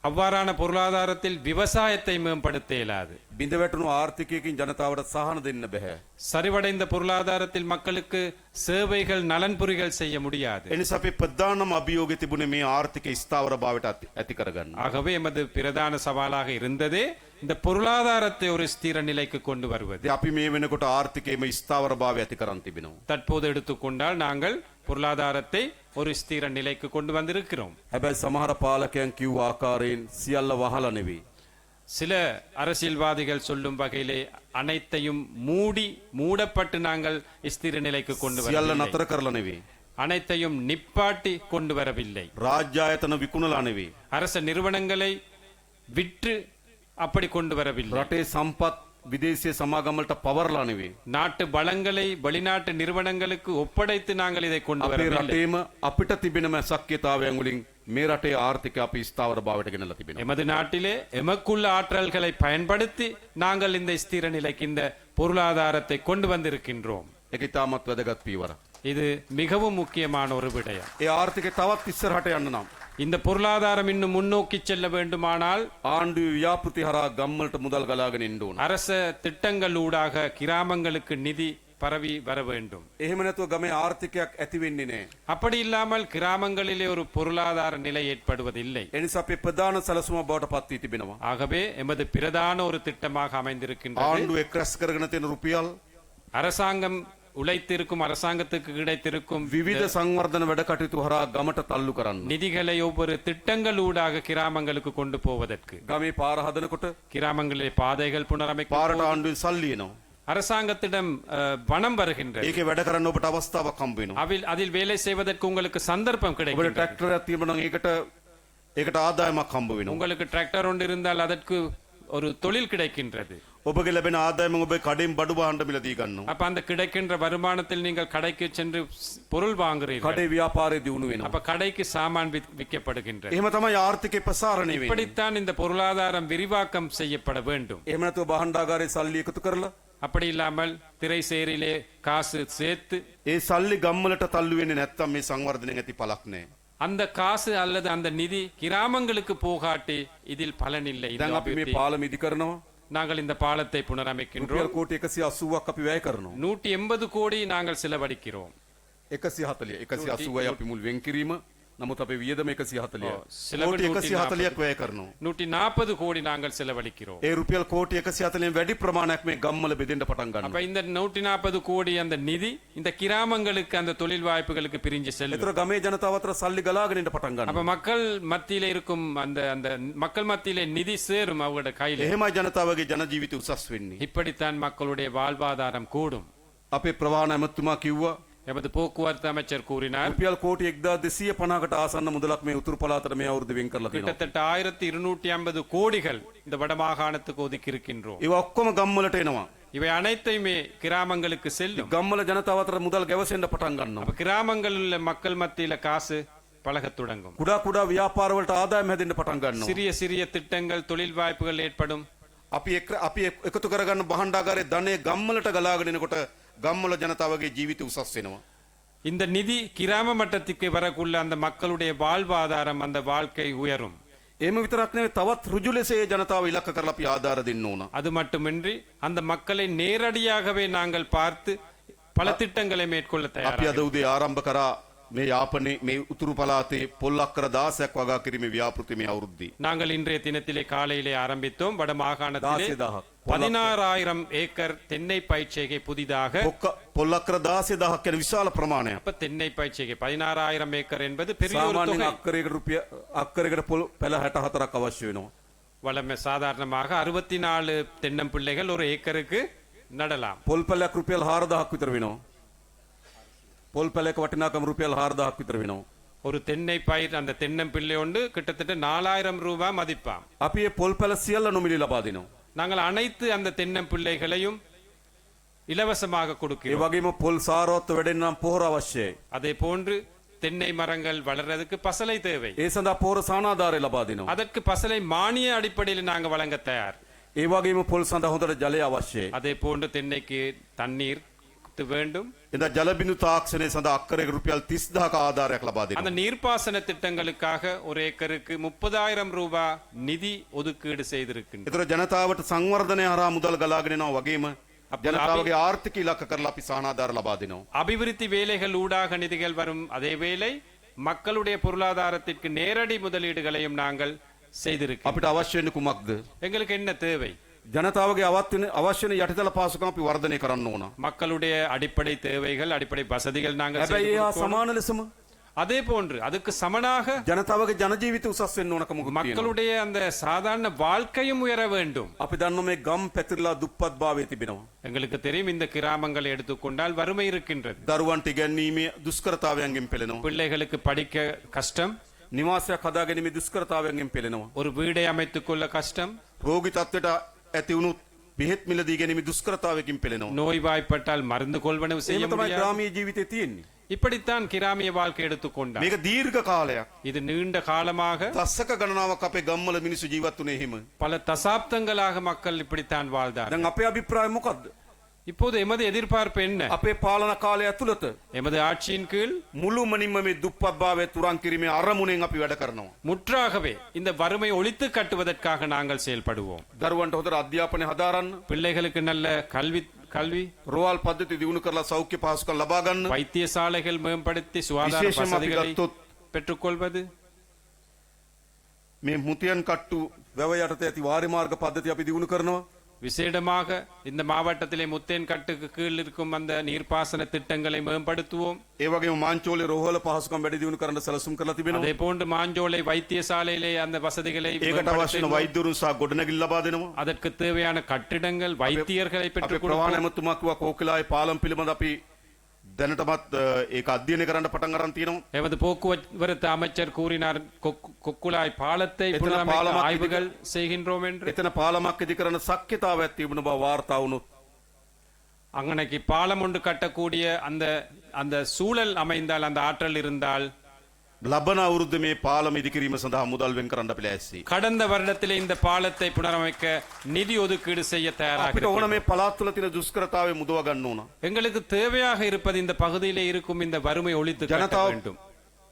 Speaker 2: அவ்வாறான பொருளாதாரத்தில் விவசாயத்தை மேம்படுத்த இயலாது.
Speaker 3: බිඳ වැටුණු ආර්ථිකයකින් ජනතාවට සහන දෙන්න බෑ.
Speaker 2: சரிவடைந்த பொருளாதாரத்தில் மக்களுக்கு சேவைகள் நலன்புரிகள் செய்ய முடியாது.
Speaker 3: එනිසා අපි ප්‍රධානම අභියෝගය තිබුණේ මේ ආර්ථික ස්ථාවරභාවයට ඇති කරගන්න.
Speaker 2: ஆகவே எமது பிரதான சவாலாக இருந்ததே இந்த பொருளாதாரத்தை ஒரு ஸ்திர நிலைக்கு கொண்டு வருவது.
Speaker 3: ඉතින් අපි මේ වෙනකොට ආර්ථිකයේම ස්ථාවරභාවය ඇති කරන් තිබෙනවා.
Speaker 2: தற்போது எடுத்துக்கொண்டால் நாங்கள் பொருளாதாரத்தை ஒரு ஸ்திர நிலைக்கு கொண்டு வந்திருக்கிறோம்.
Speaker 3: හැබැයි සමහර පාලකයන් කිව්ව ආකාරයෙන් සියල්ල වහලා නෙවෙයි.
Speaker 2: சில அரசியல்வாதிகள் சொல்லும் வகையிலே அனைத்தையும் மூடப்பட்டு நாங்கள் ஸ்திர நிலைக்கு கொண்டு
Speaker 3: සියල්ල
Speaker 2: வரவில்லை.
Speaker 3: නතර කරලා නෙවෙයි.
Speaker 2: அனைத்தையும் நிப்பாட்டி கொண்டு வரவில்லை.
Speaker 3: රාජ්‍ය ආයතන විකුණලා නෙවෙයි.
Speaker 2: அரச நிறுவனங்களை விற்று அப்படி கொண்டு வரவில்லை.
Speaker 3: රටේ සම්පත් විදේශීය සමාගම් වලට පවර්ලා නෙවෙයි.
Speaker 2: நாட்டு வளங்களை வெளிநாட்டு நிறுவனங்களுக்கு ஒப்படைத்து நாங்கள் இதை கொண்டு
Speaker 3: අපේ
Speaker 2: வரவில்லை.
Speaker 3: රටේම අපිට තිබෙනම ශක්්‍යතාවයන් වලින් මේ රටේ ආර්ථිකය අපි ස්ථාවරභාවයට ගෙනලා තිබෙනවා.
Speaker 2: எமது நாட்டிலே எமக்குள்ள ஆற்றல்களை பயன்படுத்தி நாங்கள் இந்த ஸ்திர நிலைக்கு இந்த பொருளாதாரத்தை கொண்டு வந்திருக்கின்றோம்.
Speaker 3: ඒක ඉතාමත් වැදගත් පියවරක්.
Speaker 2: இது மிகவும் முக்கியமான ஒரு விடயம்.
Speaker 3: ඒ ආර්ථිකය තවත් ඉස්සරහට යන්න නම්
Speaker 2: இந்த பொருளாதாரம் இன்னும் முன்னோக்கி செல்ல வேண்டுமானால்
Speaker 3: ආණ්ඩුවේ ව්‍යාපෘති හරහා ගම්වලට මුදල් ගලාගෙන ඉන්න ඕන.
Speaker 2: அரச திட்டங்கள் ஊடாக கிராமங்களுக்கு நிதி பரவி வர வேண்டும்.
Speaker 3: එහෙම නැතුව ගමේ ආර්ථිකයක් ඇති වෙන්නේ නැහැ.
Speaker 2: அப்படி இல்லாமல் கிராமங்களிலே ஒரு பொருளாதார நிலை ஏற்படுவதில்லை.
Speaker 3: ඒ නිසා අපේ ප්‍රධාන සැලසුම බවට පත් වී තිබෙනවා.
Speaker 2: ஆகவே எமது பிரதான ஒரு திட்டமாக அமைந்திருக்கின்றது.
Speaker 3: ආණ්ඩුව එක්රැස් කරගෙන තියෙන රුපියල්
Speaker 2: அரசாங்கம் உழைத்திருக்கும் அரசாங்கத்துக்கு கிடைத்திருக்கும்
Speaker 3: විවිධ සංවර්ධන වැඩ කටයුතු හරහා ගමට තල්ලු කරන්න.
Speaker 2: நிதிகளை ஒவ்வொரு திட்டங்கள் ஊடாக கிராமங்களுக்கு கொண்டு போவதற்கு
Speaker 3: ගමේ පාර හදනකොට
Speaker 2: கிராமங்களிலே பாதைகள் புனரமைக்க
Speaker 3: පාරට ආණ්ඩුවෙන් සල්ලි එනවා.
Speaker 2: அரசாங்கத்திடம் பணம் வருகின்றது.
Speaker 3: ඒකේ වැඩ කරන්න ඔබට අවස්ථාවක් හම්බ වෙනවා.
Speaker 2: அதில் வேலை செய்வதற்கு உங்களுக்கு சந்தர்ப்பம்
Speaker 3: ඔබට
Speaker 2: கிடைக்கும்.
Speaker 3: ට්‍රැක්ටරයක් තියෙනවා නම් ඒකට ආදායමක් හම්බ වෙනවා.
Speaker 2: உங்களுக்கு டிராக்டர் ஒன்று இருந்தால் அதற்கு ஒரு தொழில் கிடைக்கின்றது.
Speaker 3: ඔබගේ ලැබෙන ආදායමෙන් ඔබේ කඩෙන් බඩු භාණ්ඩ මිලදී ගන්නවා.
Speaker 2: அப்ப அந்த கிடைக்கின்ற வருமானத்தில் நீங்கள் கடைக்கு சென்று பொருள் வாங்குறீர்கள்.
Speaker 3: කඩේ ව්‍යාපාරය දියුණු වෙනවා.
Speaker 2: அப்ப கடைக்கு சாமான் விற்கப்படுகின்றது.
Speaker 3: එහෙම තමයි ආර්ථිකේ ප්‍රසාරණය වෙන්නේ.
Speaker 2: இப்படித்தான் இந்த பொருளாதாரம் விரிவாக்கம் செய்யப்பட வேண்டும்.
Speaker 3: එහෙම නැතුව භාණ්ඩාගාරයේ සල්ලි එකතු කරලා
Speaker 2: அப்படி இல்லாமல் திரை சேரிலே காசு சேர்த்து
Speaker 3: ඒ සල්ලි ගම්වලට තල්ලු වෙන්නේ නැත්තම් මේ සංවර්ධනයෙන් ඇති පළක් නැහැ.
Speaker 2: அந்த காசு அல்லது அந்த நிதி கிராமங்களுக்கு போகாட்டி இதில் பலனில்லை. இந்த
Speaker 3: දැන් අපි මේ
Speaker 2: அபிவிருத்தி.
Speaker 3: පාලම ඉදි කරනවා.
Speaker 2: நாங்கள் இந்த பாலத்தை
Speaker 3: රුපියල්
Speaker 2: புனரமைக்கின்றோம்.
Speaker 3: කෝටි 180ක් අපි වැය කරනවා.
Speaker 2: 180 கோடி நாங்கள் செலவழிக்கிறோம்.
Speaker 3: 140 180යි අපි මුල් වෙන් කිරීම. නමුත් අපේ වියදම 140.
Speaker 2: සිලබඩ
Speaker 3: කෝටි 140ක් වැය කරනවා.
Speaker 2: 140 கோடி நாங்கள் செலவழிக்கிறோம்.
Speaker 3: ඒ රුපියල් කෝටි 140න් වැඩි ප්‍රමාණයක් මේ ගම්වල බෙදෙන්න පටන්
Speaker 2: அப்ப
Speaker 3: ගන්නවා.
Speaker 2: இந்த 140 கோடி அந்த நிதி இந்த கிராமங்களுக்கு அந்த தொழில் வாய்ப்புகளுக்கு பிரிஞ்சு செல்லும்.
Speaker 3: ඒතර ගමේ ජනතාව අතර සල්ලි ගලාගෙන ඉන්න පටන්
Speaker 2: அப்ப
Speaker 3: ගන්නවා.
Speaker 2: மக்கள் மத்தியில இருக்கும் அந்த அந்த மக்கள் மத்தியிலே நிதி சேரும் அவங்களோட கையில.
Speaker 3: එහෙමයි ජනතාවගේ ජන ජීවිත උසස් වෙන්නේ.
Speaker 2: இப்படித்தான் மக்களுடைய வாழ்வாதாரம் கூடும்.
Speaker 3: අපේ ප්‍රවාහන ඇමතුමා කිව්වා
Speaker 2: எமது போக்குவரத்து அமைச்சர் கூறினார்
Speaker 3: රුපියල් කෝටි 1250කට ආසන්න මුදලක් මේ උතුරු පළාතට මේ අවුරුද්ද වෙන් කරලා තියෙනවා.
Speaker 2: கிட்டத்தட்ட 1250 கோடிகள் இந்த வடமாகாணத்துக்கு ஒதுக்கி இருக்கின்றோம்.
Speaker 3: ඒවා ඔක්කොම ගම්වලට එනවා.
Speaker 2: இவை அனைத்தையுமே கிராமங்களுக்கு செல்லும்.
Speaker 3: ගම්වල ජනතාව අතර මුදල් ගැවසෙන්න පටන් ගන්නවා.
Speaker 2: அப்ப கிராமங்களில் உள்ள மக்கள் மத்தியில காசு பழகத் தொடங்கும்.
Speaker 3: කුඩා කුඩා ව්‍යාපාර වලට ආදායම හැදෙන්න පටන් ගන්නවා.
Speaker 2: சிறிய சிறிய திட்டங்கள் தொழில் வாய்ப்புகள் ஏற்படும்.
Speaker 3: අපි එකතු කරගන්න භාණ්ඩාගාරයේ ධනෙ ගම්වලට ගලාගෙන එනකොට ගම්වල ජනතාවගේ ජීවිත උසස් වෙනවා.
Speaker 2: இந்த நிதி கிராம மட்டத்துக்கு வரக்குள்ள அந்த மக்களுடைய வாழ்வாதாரம் அந்த வாழ்க்கை உயரும்.
Speaker 3: එහෙම විතරක් නෙවෙයි තවත් ඍජු ලෙස ඒ ජනතාව ඉලක්ක කරලා අපි ආධාර දෙන්න ඕන.
Speaker 2: அது மட்டுமின்றி அந்த மக்களை நேரடியாகவே நாங்கள் பார்த்து பல திட்டங்களை மேற்கொள்ள
Speaker 3: අපි
Speaker 2: தயாராக
Speaker 3: අද උදේ ආරම්භ කරා මේ යාපනයේ මේ උතුරු පළාතේ පොල් අක්කර 16ක් වගා කිරීමේ ව්‍යාපෘති මේ අවුරුද්දේ.
Speaker 2: நாங்கள் இன்றைய தினத்திலே காலையிலே ஆரம்பித்தோம். வட மாகாணத்திலே
Speaker 3: 16,000
Speaker 2: 16,000 ஏக்கர் தென்னை பயிர்ச்செய்கை புதிதாக.
Speaker 3: පොල් අක්කර 16,000ක් කියන විශාල ප්‍රමාණයක්.
Speaker 2: அப்ப தென்னை பயிர்ச்செய்கை 16,000 ஏக்கர் என்பது பெரிய ஒரு
Speaker 3: සාමාන්‍යයෙන්
Speaker 2: தொகை.
Speaker 3: අක්කරයකට පොල් පැල 64ක් අවශ්‍ය වෙනවා.
Speaker 2: வளமை சாதாரணமாக 64 தென்னம்பிள்ளைகள் ஒரு ஏக்கருக்கு நடலாம்.
Speaker 3: පොල් පැලයක් රුපියල් 4,000ක් විතර වෙනවා. පොල් පැලයක වටිනාකම රුපියල් 4,000ක් විතර වෙනවා.
Speaker 2: ஒரு தென்னை பயிர் அந்த தென்னம்பிள்ளை ஒன்று கிட்டத்தட்ட 4,000 ரூபாய் மதிப்பாம்.
Speaker 3: අපි මේ පොල් පැල සියල්ල නොමිලේ ලබා දෙනවා.
Speaker 2: நாங்கள் அனைத்து அந்த தென்னம்பிள்ளைகளையும் இலவசமாக
Speaker 3: ඒ
Speaker 2: கொடுக்கிறோம்.
Speaker 3: වගේම පොල් සාරවත්ව වැඩෙන්න නම් පොහොර අවශ්‍යයි.
Speaker 2: அதே போன்று தென்னை மரங்கள் வளர்றதுக்கு பசலை தேவை.
Speaker 3: ඒ සඳහා පොහොර සානාධාරය ලබා දෙනවා.
Speaker 2: அதற்கு பசலை மானிய அடிப்படையில் நாங்கள் வழங்க தயார்.
Speaker 3: ඒ වගේම පොල් සඳහා හොඳට ජලය අවශ්‍යයි.
Speaker 2: அதே போன்று தென்னைக்கு தண்ணீர் வேண்டும்.
Speaker 3: එදා ජල බිඳු තාක්ෂණය සඳහා අක්කරයක රුපියල් 30000ක ආධාරයක් ලබා
Speaker 2: அந்த
Speaker 3: දෙනවා.
Speaker 2: நீர்ப்பாசன திட்டங்களுக்காக ஒரு ஏக்கருக்கு 30,000 ரூபாய் நிதி ஒதுக்கீடு செய்திருக்கின்றோம்.
Speaker 3: ඒතර ජනතාවට සංවර්ධනය හරහා මුදල් ගලාගෙන යනවා වගේම ජනතාවගේ ආර්ථික ඉලක්ක කරලා අපි සානාධාර ලබා දෙනවා.
Speaker 2: அபிவிருத்தி வேலைகள் ஊடாக நிதிகள் வரும் அதே வேளை மக்களுடைய பொருளாதாரத்திற்கு நேரடி முதலீடுகளையும் நாங்கள் செய்திருக்கிறோம்.
Speaker 3: අපිට අවශ්‍ය වෙන්නේ කුමක්ද?
Speaker 2: எங்களுக்கு என்ன தேவை?
Speaker 3: ජනතාවගේ අවශ්‍ය වෙන යටිතල පාසුකම් අපි වර්ධනය කරන්න ඕන.
Speaker 2: மக்களுடைய அடிப்படை தேவைகள் அடிப்படை வசதிகள் நாங்கள் செய்து
Speaker 3: හැබැයි ඒහා
Speaker 2: கொடுக்கணும்.
Speaker 3: සමාන ලෙසම
Speaker 2: அதே போன்று அதுக்கு சமனாக
Speaker 3: ජනතාවගේ ජන ජීවිත උසස් වෙන්න ඕනකමකුත් තියෙනවා.
Speaker 2: மக்களுடைய அந்த சாதாரண வாழ்க்கையும் உயர வேண்டும்.
Speaker 3: අපි දන්න මේ ගම් පැතිරලා දුප්පත් භාවයේ තිබෙනවා.
Speaker 2: எங்களுக்கு தெரியும் இந்த கிராமங்களை எடுத்துக்கொண்டால் வறுமை இருக்கின்றது.
Speaker 3: දරුවන්ට ඉගැන්වීමේ දුෂ්කරතාවයන්ගෙන් පෙළෙනවා.
Speaker 2: பிள்ளைகளுக்கு படிக்க கஷ்டம்,
Speaker 3: නිවාසයක් හදාගැනීමේ දුෂ්කරතාවයන්ගෙන් පෙළෙනවා.
Speaker 2: ஒரு வீடை அமைத்துக் கொள்ள கஷ்டம்,
Speaker 3: රෝගී තත්ත්වයට ඇති වුණු බෙහෙත් මිල දී ගැනීමේ දුෂ්කරතාවයකින් පෙළෙනවා.
Speaker 2: நோய்வாய்ப்பட்டால் மருந்து கொள்வனவு செய்ய
Speaker 3: එහෙම තමයි
Speaker 2: முடியாது.
Speaker 3: ග්‍රාමීය ජීවිතේ තියෙන්නේ.
Speaker 2: இப்படித்தான் கிராமிய வாழ்க்கை எடுத்துக்கொண்டார்.
Speaker 3: මේක දීර්ඝ කාලයක්.
Speaker 2: இது நீண்ட காலமாக
Speaker 3: දශක ගණනාවක් අපේ ගම්වල මිනිස්සු ජීවත් වුණේ එහෙම.
Speaker 2: பல தசாப்தங்களாக மக்கள் இப்படித்தான் வாழ்ந்தார்.
Speaker 3: දැන් අපේ අභිප්‍රාය මොකද්ද?
Speaker 2: இப்போது எமது எதிர்பார்ப்பு என்ன?
Speaker 3: අපේ පාලන කාලය ඇතුළත
Speaker 2: எமது ஆட்சியின் கீழ்
Speaker 3: මුළුමනින්ම මේ දුප්පත් භාවය තුරන් කිරීමේ අරමුණෙන් අපි වැඩ කරනවා.
Speaker 2: முற்றாகவே இந்த வறுமை ஒழித்து கட்டுவதற்காக நாங்கள் செயல்படுவோம்.
Speaker 3: දරුවන්ට හොඳට අධ්‍යාපනය හදාරන්න,
Speaker 2: பிள்ளைகளுக்கு நல்ல கல்வி
Speaker 3: රෝහල් පද්ධති දියුණු කරලා සෞඛ්‍ය පහසුකම් ලබා ගන්න.
Speaker 2: வைத்தியசாலைகள் மேம்படுத்தி சுகாதார
Speaker 3: විශේෂයෙන්ම අපි
Speaker 2: வசதிகளை
Speaker 3: ගත්තොත්
Speaker 2: பெற்றுக்கொள்வது,
Speaker 3: මේ මුතියන් කට්ටු වැව යටතේ ඇති වාරි මාර්ග පද්ධති අපි දියුණු කරනවා.
Speaker 2: விசேடமாக இந்த மாவட்டத்திலே முத்தேன் கட்டுக்கு கீழ் இருக்கும் அந்த நீர்ப்பாசன திட்டங்களை மேம்படுத்துவோம்.
Speaker 3: ඒ වගේම මාංචෝලේ රෝහල පහසුකම් වැඩි දියුණු කරන්න සැලසුම් කරලා තිබෙනවා.
Speaker 2: அதே போன்று மாஞ்சோலை வைத்தியசாலையிலே அந்த வசதிகளை
Speaker 3: ඒකට අවශ්‍ය වෙන
Speaker 2: மேம்படுத்துவோம்.
Speaker 3: වෛද්‍යවරුන් සහ ගොඩනැගිලි ලබා දෙනවා.
Speaker 2: அதற்கு தேவையான கட்டிடங்கள் வைத்தியர்களை
Speaker 3: අපේ
Speaker 2: பெற்றுக்
Speaker 3: ප්‍රවාහන
Speaker 2: கொடுப்போம்.
Speaker 3: ඇමතුමා කිව්වා කෝකිලාවේ පාලම් පිළිබඳ අපි දැනටමත් ඒක අධ්‍යයනය කරන්න පටන් අරන් තියෙනවා.
Speaker 2: எமது போக்குவரத்து அமைச்சர் கூறினார், கொக்குளாய் பாலத்தை
Speaker 3: எத்தனை
Speaker 2: புனரமைக்க
Speaker 3: பாலமாக்கி
Speaker 2: ஆய்வுகள் செய்கின்றோம் என்று.
Speaker 3: එතන පාලමක් ඉදි කරන ශක්්‍යතාවයක් තිබුණ බව වාර්තා වුණොත්
Speaker 2: அங்கனைக்கு பாலம் ஒன்று கட்டக்கூடிய அந்த அந்த சூழல் அமைந்தால், அந்த ஆற்றல் இருந்தால்,
Speaker 3: ලබන අවුරුද්ද මේ පාලම ඉදි කිරීම සඳහා මුදල් වෙන් කරන්න අපි ලෑස්ති.
Speaker 2: கடந்த வருடத்திலே இந்த பாலத்தை புனரமைக்க நிதி ஒதுக்கீடு செய்ய தயாராக
Speaker 3: අපිට ඕන මේ
Speaker 2: இருக்கிறோம்.
Speaker 3: පළාත් තුළ තියෙන දුෂ්කරතාවය මුදව ගන්න ඕන.
Speaker 2: எங்களுக்கு தேவையாக இருப்பது இந்த பகுதியிலே இருக்கும் இந்த வறுமை ஒழித்து கட்ட
Speaker 3: ජනතාව
Speaker 2: வேண்டும்.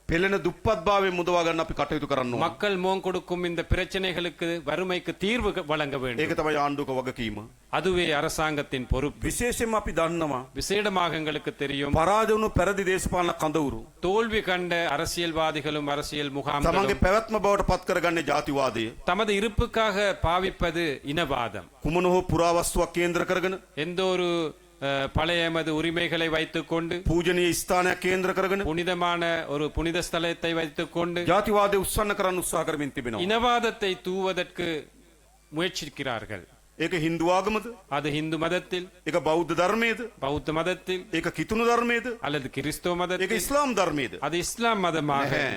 Speaker 3: පෙළෙන දුප්පත්භාවය මුදවා ගන්න අපි කටයුතු කරන්න ඕන.
Speaker 2: மக்கள் மோங் கொடுக்கும் இந்த பிரச்சனைகளுக்கு வறுமைக்கு தீர்வு வழங்க வேண்டும்.
Speaker 3: ඒක තමයි ආණ්ඩුවක වගකීම.
Speaker 2: அதுவே அரசாங்கத்தின் பொறுப்பு.
Speaker 3: විශේෂයෙන්ම අපි දන්නවා
Speaker 2: விசேடமாக எங்களுக்கு தெரியும்,
Speaker 3: පරාජය වුණු පැරදි දේශපාලන කඳවුරු
Speaker 2: தோல்வி கண்ட அரசியல்வாதிகளும் அரசியல்
Speaker 3: තමන්ගේ
Speaker 2: முகாம்களும்
Speaker 3: පැවැත්ම බවට පත් කරගන්නේ ජාතිවාදය.
Speaker 2: தமது இருப்புக்காக பாவிப்பது இனவாதம்.
Speaker 3: කුමන හෝ පුරාවස්තුවක් කේන්ද්‍ර කරගෙන
Speaker 2: எந்த ஒரு பழைய எமது உரிமைகளை வைத்துக் கொண்டு,
Speaker 3: පූජනීය ස්ථානයක් කේන්ද්‍ර කරගෙන
Speaker 2: புனிதமான ஒரு புனித ஸ்தலத்தை வைத்துக் கொண்டு
Speaker 3: ජාතිවාදය උස්සන්න කරන්න උත්සාහ කරමින් තිබෙනවා.
Speaker 2: இனவாதத்தை தூவதற்கு முயற்சிக்கிறார்கள்.
Speaker 3: ඒක හින්දු ආගමද?
Speaker 2: அது இந்து மதத்தில்,
Speaker 3: ඒක බෞද්ධ ධර්මයේද?
Speaker 2: பௌத்த மதத்தில்,
Speaker 3: ඒක කිතුණු ධර්මයේද?
Speaker 2: அல்லது கிறிஸ்தவ
Speaker 3: ඒක
Speaker 2: மதத்தில்,
Speaker 3: ඉස්ලාම් ධර්මයේද?
Speaker 2: அது இஸ்லாம் மதமாக
Speaker 3: නැහැ.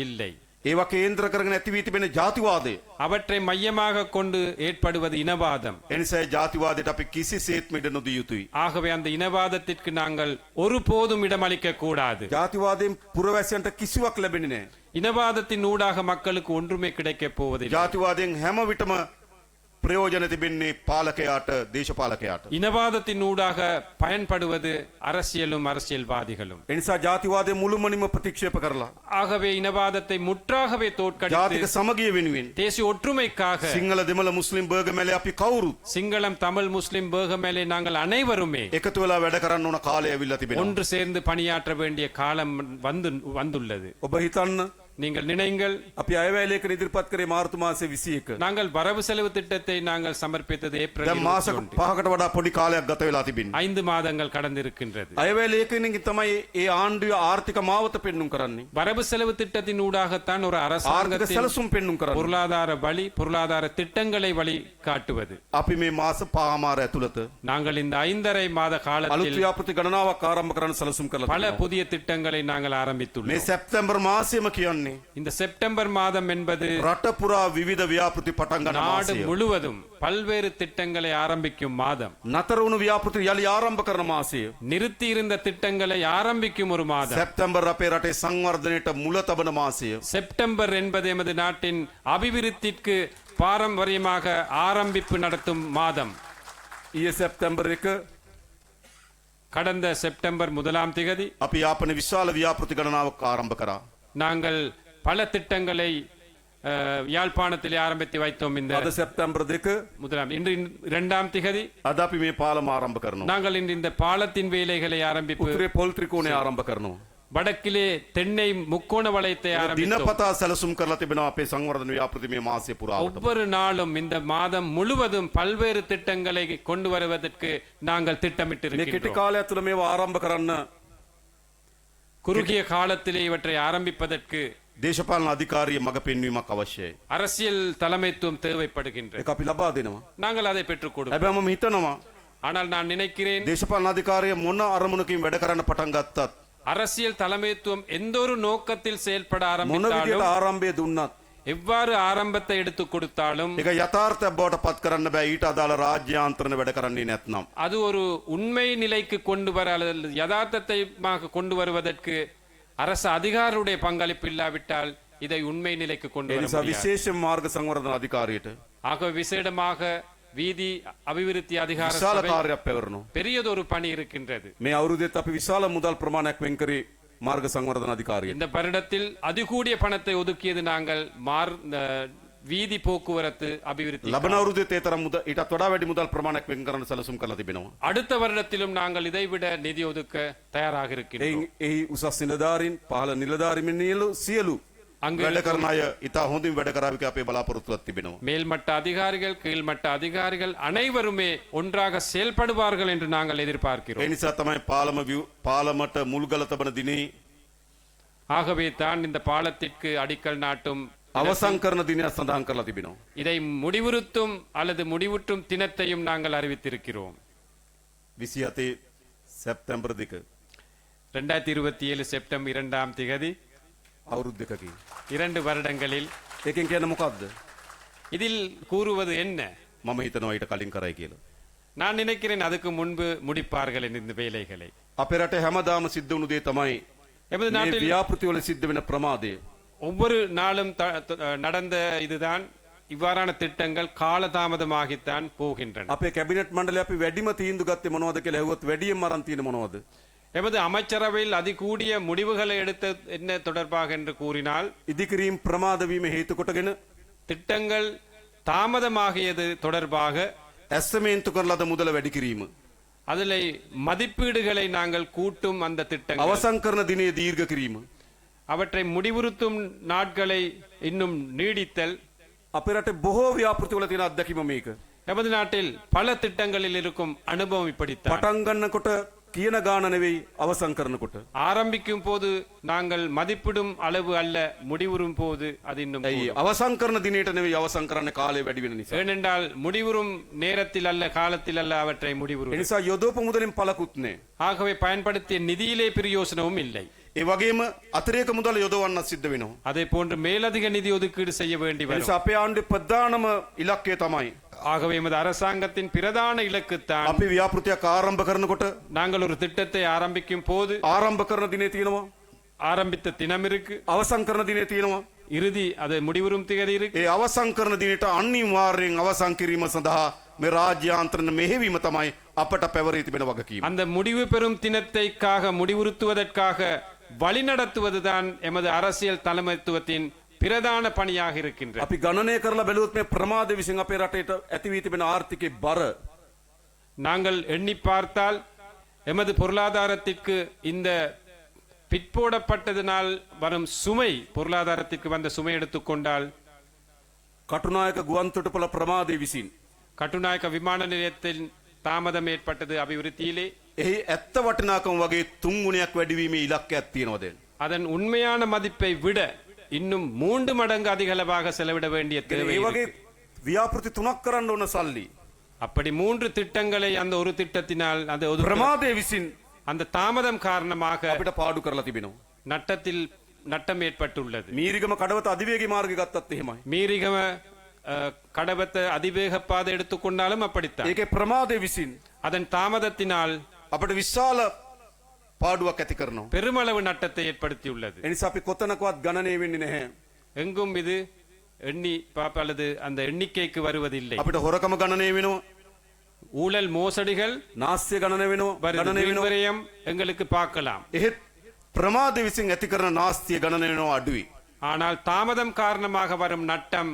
Speaker 2: இல்லை.
Speaker 3: ඒවා කේන්ද්‍ර කරගෙන ඇති වී තිබෙන ජාතිවාදය.
Speaker 2: அவற்றை மையமாக கொண்டு ஏற்படுவது இனவாதம்.
Speaker 3: එනිසා ජාතිවාදයට අපි කිසිසේත්ම ඉඩ නොදිය යුතුයි.
Speaker 2: ஆகவே அந்த இனவாதத்திற்கு நாங்கள் ஒருபோதும் இடமளிக்க கூடாது.
Speaker 3: ජාතිවාදයෙන් පුරවැසියන්ට කිසිවක් ලැබෙන්නේ නැහැ.
Speaker 2: இனவாதத்தின் ஊடாக மக்களுக்கு ஒன்றுமே கிடைக்கப் போவதில்லை.
Speaker 3: ජාතිවාදයෙන් හැම විටම ප්‍රයෝජන තිබෙන්නේ පාලකයාට, දේශපාලකයාට.
Speaker 2: இனவாதத்தின் ஊடாக பயன்படுவது அரசியலும் அரசியல்வாதிகளும்.
Speaker 3: එනිසා ජාතිවාදය මුළුමනින්ම ප්‍රතික්ෂේප කරලා
Speaker 2: ஆகவே இனவாதத்தை முற்றாகவே
Speaker 3: ජාතික
Speaker 2: தோற்கடித்து
Speaker 3: සමගිය වෙනුවෙන්
Speaker 2: தேசிய ஒற்றுமைக்காக
Speaker 3: සිංහල දෙමළ මුස්ලිම් බර්ගමැලේ අපි කවුරුත්
Speaker 2: சிங்களம், தமிழ், முஸ்லிம், பேகமேலே நாங்கள் அனைவருமே
Speaker 3: එකතු වෙලා වැඩ කරන්න ඕන කාලය ඇවිල්ලා තිබෙනවා.
Speaker 2: ஒன்று சேர்ந்து பணியாற்ற வேண்டிய காலம் வந்துள்ளது.
Speaker 3: ඔබ හිතන්න
Speaker 2: நீங்கள் நினைங்கள்,
Speaker 3: අපි අයවැය ලේඛන ඉදිරිපත් කරේ මාර්තු මාසේ 21.
Speaker 2: நாங்கள் வரவு செலவு திட்டத்தை நாங்கள் சமர்ப்பித்தது ஏப்ரல்
Speaker 3: දැන් මාස
Speaker 2: 21.
Speaker 3: 5කට වඩා පොඩි කාලයක් ගත වෙලා තිබෙනවා.
Speaker 2: 5 மாதங்கள் கடந்திருக்கின்றது.
Speaker 3: අයවැය ලේඛනකින් තමයි ඒ ආණ්ඩුවේ ආර්ථික මාවත පෙන්눔 කරන්නේ.
Speaker 2: வரவு செலவு திட்டத்தின் ஊடாகத்தான் ஒரு
Speaker 3: ආර්ථික
Speaker 2: அரசாங்கத்தின்
Speaker 3: සැලසුම් පෙන්눔 කරන්නේ.
Speaker 2: பொருளாதார வழி, பொருளாதார திட்டங்களை வழி காட்டுவது.
Speaker 3: අපි මේ මාස 5මාර ඇතුළත
Speaker 2: நாங்கள் இந்த 5.5 மாத
Speaker 3: අලුත්
Speaker 2: காலத்தில்
Speaker 3: ව්‍යාපෘති ගණනාවක් ආරම්භ කරන්න සැලසුම් කරලා
Speaker 2: பல
Speaker 3: තිබෙනවා.
Speaker 2: புதிய திட்டங்களை நாங்கள்
Speaker 3: මේ
Speaker 2: ஆரம்பித்துள்ளோம்.
Speaker 3: සැප්තැම්බර් මාසෙම කියන්නේ වෙන්නේ
Speaker 2: இந்த செப்டம்பர் மாதம் என்பது
Speaker 3: රට පුරා විවිධ ව්‍යාපෘති පටන් ගන්න
Speaker 2: நாடு
Speaker 3: මාසය.
Speaker 2: முழுவதும் பல்வேறு திட்டங்களை ஆரம்பிக்கும் மாதம்.
Speaker 3: නතර වුණු ව්‍යාපෘති යලි ආරම්භ කරන මාසය.
Speaker 2: நிறுத்தி இருந்த திட்டங்களை ஆரம்பிக்கும் ஒரு மாதம்.
Speaker 3: සැප්තැම්බර් අපේ රටේ සංවර්ධනයට මුල තබන මාසය.
Speaker 2: செப்டம்பர் என்பது எமது நாட்டின் அபிவிருத்திற்கு பாரம்பரியமாக ஆரம்பிப்பு நடத்தும் மாதம்.
Speaker 3: ඊයේ සැප්තැම්බර් 1
Speaker 2: கடந்த செப்டம்பர் 1ஆம் திகதி
Speaker 3: අපි යාපන විශාල ව්‍යාපෘති ගණනාවක් ආරම්භ කරා.
Speaker 2: நாங்கள் பல திட்டங்களை யாழ்ப்பாணத்திலே ஆரம்பித்து வைத்தோம். இந்த
Speaker 3: අද සැප්තැම්බර් 2
Speaker 2: முதலாம் இன்று 2ஆம் திகதி
Speaker 3: අද අපි මේ පාලම ආරම්භ කරනවා.
Speaker 2: நாங்கள் இன்று இந்த பாலத்தின் வேலைகளை ஆரம்பிப்பு.
Speaker 3: උතුරේ පොල් ත්‍රිකෝණය ආරම්භ කරනවා.
Speaker 2: வடக்கிலே தென்னை முக்கோண வளையத்தை ஆரம்பித்தோம்.
Speaker 3: දිනපතා සැලසුම් කරලා තිබෙනවා අපේ සංවර්ධන ව්‍යාපෘති මේ මාසය පුරාවට.
Speaker 2: ஒவ்வொரு நாளும் இந்த மாதம் முழுவதும் பல்வேறு திட்டங்களை கொண்டு வருவதற்கு நாங்கள்
Speaker 3: මේ කෙටි
Speaker 2: திட்டமிட்டிருக்கிறோம்.
Speaker 3: කාලය තුළ මේවා ආරම්භ කරන්න
Speaker 2: குறுகிய காலத்திலே இவற்றை ஆரம்பிப்பதற்கு
Speaker 3: දේශපාලන අධිකාරිය මඟ පෙන්වීමක් අවශ්‍යයි.
Speaker 2: அரசியல் தலைமைத்துவம் தேவைப்படுகின்றது.
Speaker 3: ඒක අපි ලබා දෙනවා.
Speaker 2: நாங்கள் அதை பெற்றுக் கொடுப்போம்.
Speaker 3: හැබැයි මම හිතනවා
Speaker 2: ஆனால் நான் நினைக்கிறேன்
Speaker 3: දේශපාලන අධිකාරිය මොන අරමුණකින් වැඩ කරන්න පටන් ගත්තත්
Speaker 2: அரசியல் தலைமைத்துவம் எந்த ஒரு நோக்கத்தில் செயல்பட
Speaker 3: මොන
Speaker 2: ஆரம்பித்தாலும்
Speaker 3: විදියට ආරම්භය දුන්නත්
Speaker 2: எவ்வாறு ஆரம்பத்தை எடுத்துக் கொடுத்தாலும்
Speaker 3: ඒක යථාර්ථයක් බවට පත් කරන්න බෑ ඊට අදාළ රාජ්‍යාන්තරණ වැඩ කරන්නේ නැත්නම්.
Speaker 2: அது ஒரு உண்மை நிலைக்கு கொண்டு வர அல்லது யதார்த்தத்தை கொண்டு வருவதற்கு அரசு அதிகாரியுடைய பங்களிப்பு இல்லாவிட்டால் இதை உண்மை நிலைக்கு கொண்டு
Speaker 3: ඒ
Speaker 2: வர
Speaker 3: නිසා
Speaker 2: முடியாது.
Speaker 3: විශේෂ මාර්ග සංවර්ධන අධිකාරියට
Speaker 2: ஆகவே விசேடமாக வீதி அபிவிருத்தி அதிகார
Speaker 3: විශාල
Speaker 2: சபை
Speaker 3: කාර්යයක් පැවරනවා.
Speaker 2: பெரியதொரு பணி இருக்கின்றது.
Speaker 3: මේ අවුරුද්දේත් අපි විශාල මුදල් ප්‍රමාණයක් වෙන් කරේ මාර්ග සංවර්ධන අධිකාරියට.
Speaker 2: இந்த வருடத்தில் அதிகூடிய பணத்தை ஒதுக்கியது நாங்கள் வீதி போக்குவரத்து அபிவிருத்தி.
Speaker 3: ලබන අවුරුද්දේත් ඒ තරම් මුදල් ඊටත් වඩා වැඩි මුදල් ප්‍රමාණයක් වෙන් කරන්න සැලසුම් කරලා තිබෙනවා.
Speaker 2: அடுத்த வருடத்திலும் நாங்கள் இதைவிட நிதி ஒதுக்க தயாராக இருக்கின்றோம்.
Speaker 3: එයින් එහි උසස් නිලධාරීන් පහළ නිලධාරීන් සියලු
Speaker 2: அங்கு
Speaker 3: වැඩ කරන අය ඉතා හොඳින් වැඩ කරාවි කියලා අපේ බලාපොරොත්තුවක් තිබෙනවා.
Speaker 2: மேல்மட்ட அதிகாரிகள் கீழ்மட்ட அதிகாரிகள் அனைவருமே ஒன்றாக செயல்படுவார்கள் என்று நாங்கள்
Speaker 3: ඒ
Speaker 2: எதிர்பார்க்கிறோம்.
Speaker 3: නිසා තමයි පාලමට මුල්ගල තබන දිනේ
Speaker 2: ஆகவே தான் இந்த பாலத்திற்கு அடிக்கல் நாட்டும்
Speaker 3: අවසන් කරන දිනයක් සඳහන් කරලා තිබෙනවා.
Speaker 2: இதை முடிவுறுத்தும் அல்லது முடிவுற்றும் தினத்தையும் நாங்கள் அறிவித்திருக்கிறோம்.
Speaker 3: 27 සැප්තැම්බර් 2
Speaker 2: 2027 செப்டம்பர் 2ஆம் திகதி
Speaker 3: අවුරුද්දකකින්
Speaker 2: 2 வருடங்களில்
Speaker 3: ඒකෙන් කියන්නේ මොකද්ද?
Speaker 2: இதில் கூறுவது என்ன?
Speaker 3: මම හිතනවා ඊට කලින් කරයි කියලා.
Speaker 2: நான் நினைக்கிறேன் அதுக்கு முன்பு முடிப்பார்கள் இந்த வேலைகளை.
Speaker 3: අපේ රටේ හැමදාම සිද්ධ වුණු දේ තමයි
Speaker 2: எமது
Speaker 3: මේ
Speaker 2: நாட்டில்
Speaker 3: ව්‍යාපෘති වල සිද්ධ වෙන ප්‍රමාදය.
Speaker 2: ஒவ்வொரு நாளும் நடந்த இதுதான் இவ்வாறான திட்டங்கள் காலதாமதமாகித்தான் போகின்றன.
Speaker 3: අපේ කැබිනට් මණ්ඩලය අපි වැඩිම තීන්දුව ගත්තේ මොනවද කියලා ඇහුවොත් වැඩියෙන් අරන් තියෙන මොනවද?
Speaker 2: எமது அமைச்சரவையில் அதிகூடிய முடிவுகளை எடுத்த என்ன தொடர்பாக என்று கூறினால்
Speaker 3: ඉදිකිරීම් ප්‍රමාද වීම හේතු කොටගෙන
Speaker 2: திட்டங்கள் தாமதமாகியது தொடர்பாக
Speaker 3: ඇස්තමේන්තු කරලද මුදල වැඩි කිරීම.
Speaker 2: அதில் மதிப்பீடுகளை நாங்கள் கூட்டும் அந்த திட்டங்கள்
Speaker 3: අවසන් කරන දිනේ දීර්ඝ කිරීම.
Speaker 2: அவற்றை முடிவுறுத்தும் நாட்களை இன்னும் நீடித்தல்.
Speaker 3: අපේ රටේ බොහෝ ව්‍යාපෘති වල තියෙන අත්දැකීම මේක.
Speaker 2: எமது நாட்டில் பல திட்டங்களில் இருக்கும் அனுபவம் இப்படித்தான்.
Speaker 3: පටන් ගන්නකොට කියන ගාන නෙවෙයි අවසන් කරනකොට.
Speaker 2: ஆரம்பிக்கும் போது நாங்கள் மதிப்பிடும் அளவு அல்ல, முடிவுறும் போது அது இன்னும்
Speaker 3: ඇයි
Speaker 2: கூடும்.
Speaker 3: අවසන් කරන දිනේට නෙවෙයි අවසන් කරන්න කාලය වැඩි වෙන නිසා.
Speaker 2: ஏனென்றால் முடிவுறும் நேரத்தில் அல்ல காலத்தில் அல்ல அவற்றை
Speaker 3: ඒ
Speaker 2: முடிவுறும்.
Speaker 3: නිසා යොදවපු මුදලින් පළකුත් නෑ.
Speaker 2: ஆகவே பயன்படுத்திய நிதியிலே பிரயோசனமும் இல்லை.
Speaker 3: ඒ වගේම අතිරේක මුදල යොදවන්න සිද්ධ වෙනවා.
Speaker 2: அதே போன்று மேலதிக நிதி ஒதுக்கீடு செய்ய வேண்டி
Speaker 3: ඒ
Speaker 2: வரும்.
Speaker 3: නිසා අපේ ආණ්ඩුවේ ප්‍රධානම ඉලක්කය තමයි
Speaker 2: ஆகவே எமது அரசாங்கத்தின் பிரதான இலக்குத்தான்
Speaker 3: අපි ව්‍යාපෘතියක් ආරම්භ කරනකොට
Speaker 2: நாங்கள் ஒரு திட்டத்தை ஆரம்பிக்கும் போது
Speaker 3: ආරම්භ කරන දිනේ තියෙනවා
Speaker 2: ஆரம்பித்த தினம் இருக்கு,
Speaker 3: අවසන් කරන දිනේ තියෙනවා.
Speaker 2: இறுதி அது முடிவுறும் திகதி இருக்கு.
Speaker 3: ඒ අවසන් කරන දිනේට අනිවාර්යෙන් අවසන් කිරීම සඳහා මේ රාජ්‍යාන්තරණ මෙහෙවීම තමයි අපට පැවරී තිබෙන වගකීම.
Speaker 2: அந்த முடிவு பெறும் தினத்தைக்காக முடிவுறுத்துவதற்காக வழிநடத்துவதுதான் எமது அரசியல் தலைமைத்துவத்தின் பிரதான பணியாக இருக்கின்றது.
Speaker 3: අපි ගණනය කරලා බැලුවොත් මේ ප්‍රමාද විසින් අපේ රටේට ඇති වී තිබෙන ආර්ථිකයේ බර
Speaker 2: நாங்கள் எண்ணி பார்த்தால் எமது பொருளாதாரத்திற்கு இந்த பிற்போடப்பட்டதனால் வரும் சுமை, பொருளாதாரத்திற்கு வந்த சுமை எடுத்துக்கொண்டால்
Speaker 3: කටුනායක ගුවන්තොටුපළ ප්‍රමාදය විසින්
Speaker 2: கட்டுநாயக்க விமான நிலையத்தில் தாமதம் ஏற்பட்டது அபிவிருத்தியிலே.
Speaker 3: එහි ඇත්ත වටිනාකම වගේ 3 ගුණයක් වැඩිවීමේ ඉලක්කයක් තියෙනවා දැන්.
Speaker 2: அதன் உண்மையான மதிப்பை விட இன்னும் 3 மடங்கு அதிகளவாக செலவிட வேண்டிய தேவை
Speaker 3: ඒ වගේ
Speaker 2: இருக்கு.
Speaker 3: ව්‍යාපෘති 3ක් කරන්න ඕන සල්ලි
Speaker 2: அப்படி 3 திட்டங்களை அந்த ஒரு திட்டத்தினால் அந்த
Speaker 3: ප්‍රමාදය විසින්
Speaker 2: அந்த தாமதம் காரணமாக
Speaker 3: අපිට පාඩු කරලා තිබෙනවා.
Speaker 2: நட்டத்தில் நட்டம் ஏற்பட்டுள்ளது.
Speaker 3: මීරිගම කඩවත අධිවේගී මාර්ගය ගත්තත් එහෙමයි.
Speaker 2: மீரிகம கடவத்த அதிவேக பாதை எடுத்துக்கொண்டாலும் அப்படித்தான்.
Speaker 3: ඒකේ ප්‍රමාදය විසින්
Speaker 2: அதன் தாமதத்தினால்
Speaker 3: අපිට විශාල පාඩුවක් ඇති කරනවා.
Speaker 2: பெருமளவு நட்டத்தை ஏற்படுத்தியுள்ளது.
Speaker 3: ඒ නිසා අපි කොතනකවත් ගණනය වෙන්නේ නැහැ.
Speaker 2: எங்கும் இது எண்ணி அல்லது அந்த எண்ணிக்கைக்கு வருவதில்லை.
Speaker 3: අපිට හොරකම ගණනය වෙනවා.
Speaker 2: ஊழல் மோசடிகள்
Speaker 3: නාස්තිය ගණනය වෙනවා. ගණනය වෙනවා.
Speaker 2: விரயம் எங்களுக்கு பார்க்கலாம்.
Speaker 3: එහෙත් ප්‍රමාදය විසින් ඇති කරන නාස්තිය ගණනය වෙනවා අඩුයි.
Speaker 2: ஆனால் தாமதம் காரணமாக வரும் நட்டம்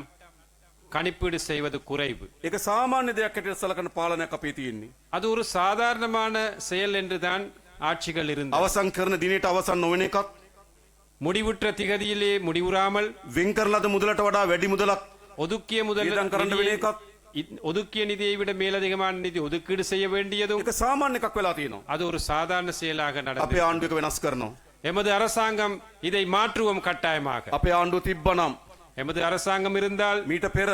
Speaker 2: கணிப்பீடு செய்வது குறைவு.
Speaker 3: ඒක සාමාන්‍ය දෙයක් හැටියට සලකන පාලනයක් අපේ තියෙන්නේ.
Speaker 2: அது ஒரு சாதாரணமான செயல் என்றுதான் ஆட்சிகள் இருந்தது.
Speaker 3: අවසන් කරන දිනේට අවසන් නොවන එකක්,
Speaker 2: முடிவுற்ற திகதியிலே முடிவுறாமல்
Speaker 3: වෙන් කරන ලද මුදලට වඩා වැඩි මුදලක්
Speaker 2: ஒதுக்கிய முதல்
Speaker 3: ඊළඟ කරන්න වෙන එකක්,
Speaker 2: ஒதுக்கிய நிதியை விட மேலதிகமான நிதி ஒதுக்கீடு செய்ய வேண்டியதும்
Speaker 3: ඒක සාමාන්‍ය එකක් වෙලා තියෙනවා.
Speaker 2: அது ஒரு சாதாரண செயலாக
Speaker 3: අපේ
Speaker 2: நடந்தது.
Speaker 3: ආණ්ඩුවක වෙනස් කරනවා.
Speaker 2: எமது அரசாங்கம் இதை மாற்றுவோம் கட்டாயமாக.
Speaker 3: අපේ ආණ්ඩුව තිබ්බනම්
Speaker 2: எமது அரசாங்கம் இருந்தால்
Speaker 3: මීට පෙර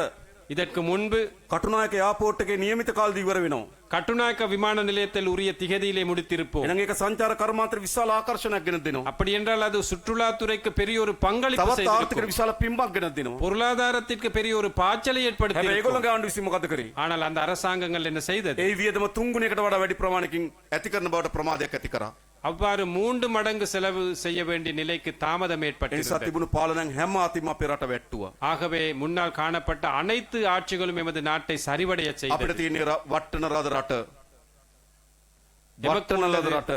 Speaker 2: இதற்கு முன்பு
Speaker 3: කටුනායක එයාපෝට් එකේ නියමිත කාලෙදි ඉවර වෙනවා.
Speaker 2: கட்டுநாயக்க விமான நிலையத்தில் உரிய திகதியிலே முடித்திருப்போம்.
Speaker 3: එහෙනම් ඒක සංචාර කර්මාන්තර විශාල ආකර්ෂණයක් ගෙන දෙනවා.
Speaker 2: அப்படி என்றால் அது சுற்றுலாத்துறைக்கு பெரிய ஒரு பங்களிப்பு
Speaker 3: තවත් ආර්ථික
Speaker 2: செய்திருக்கும்.
Speaker 3: විශාල පිම්බක් ගෙන දෙනවා.
Speaker 2: பொருளாதாரத்திற்கு பெரிய ஒரு பாய்ச்சலை ஏற்படுத்தி
Speaker 3: හැබැයි
Speaker 2: இருக்கும்.
Speaker 3: ඒගොල්ලන්ගේ ආණ්ඩුව විසින් මොකද කරේ?
Speaker 2: ஆனால் அந்த அரசாங்கங்கள் என்ன செய்தது?
Speaker 3: ඒ වියදම 3 ගුණයකට වඩා වැඩි ප්‍රමාණයකින් ඇති කරන බවට ප්‍රමාදයක් ඇති කරා.
Speaker 2: அவ்வாறு 3 மடங்கு செலவு செய்ய வேண்டிய நிலைக்கு தாமதம்
Speaker 3: ඒ නිසා
Speaker 2: ஏற்பட்டது.
Speaker 3: තිබුණු පාලනයන් හැම අතින්ම අපේ රට වැට්ටුවා.
Speaker 2: ஆகவே முன்னால் காணப்பட்ட அனைத்து ஆட்சிகளும் எமது நாட்டை சரிவடைய
Speaker 3: අපිට
Speaker 2: செய்தது.
Speaker 3: තියෙන වට්ටන රද රට.
Speaker 2: எமக்கு
Speaker 3: වට්ටන ලද
Speaker 2: உள்ளது
Speaker 3: රට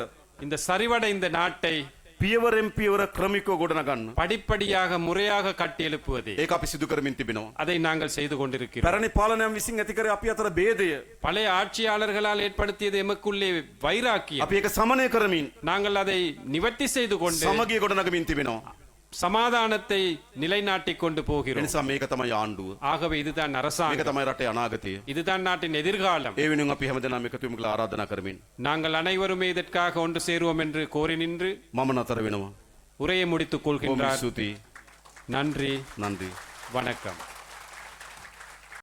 Speaker 2: இந்த சரிவடைந்த நாட்டை
Speaker 3: පියවරෙන් පියවර ක්‍රමිකව ගොඩනගන්න.
Speaker 2: படிப்படியாக முறையாக கட்டியெழுப்புவதே.
Speaker 3: ඒක අපි සිදු කරමින් තිබෙනවා.
Speaker 2: அதை நாங்கள் செய்து கொண்டிருக்கிறோம்.
Speaker 3: පැරණි පාලනයන් විසින් ඇති කරේ අපි අතර ભેදය.
Speaker 2: பழைய ஆட்சியாளர்களால் ஏற்படுத்தியது எமக்குள்ளே வைராக்கியம்.
Speaker 3: අපි ඒක සමනය කරමින්
Speaker 2: நாங்கள் அதை நிவர்த்தி செய்து கொண்டு
Speaker 3: සමගිය ගොඩනගමින් තිබෙනවා.
Speaker 2: சமாதானத்தை நிலைநாட்டிக் கொண்டு
Speaker 3: ඒ
Speaker 2: போகிறோம்.
Speaker 3: නිසා මේක තමයි ආණ්ඩුව.
Speaker 2: ஆகவே இதுதான்
Speaker 3: මේක
Speaker 2: அரசாங்கம்,
Speaker 3: තමයි රටේ අනාගතය.
Speaker 2: இதுதான் நாட்டின் எதிர்காலம்.
Speaker 3: ඒ වෙනුවෙන් අපි හැමදෙනාම එකතු වෙමු කියලා ආරාධනා කරමින්
Speaker 2: நாங்கள் அனைவருமே இதற்காக ஒன்று சேருவோம் என்று கோரி நின்று
Speaker 3: මම නතර වෙනවා.
Speaker 2: உரையை முடித்துக்
Speaker 3: බොහොම
Speaker 2: கொள்கின்றார்.
Speaker 3: ස්තුතියි.
Speaker 2: நன்றி,
Speaker 3: නන්දි.
Speaker 2: வணக்கம்.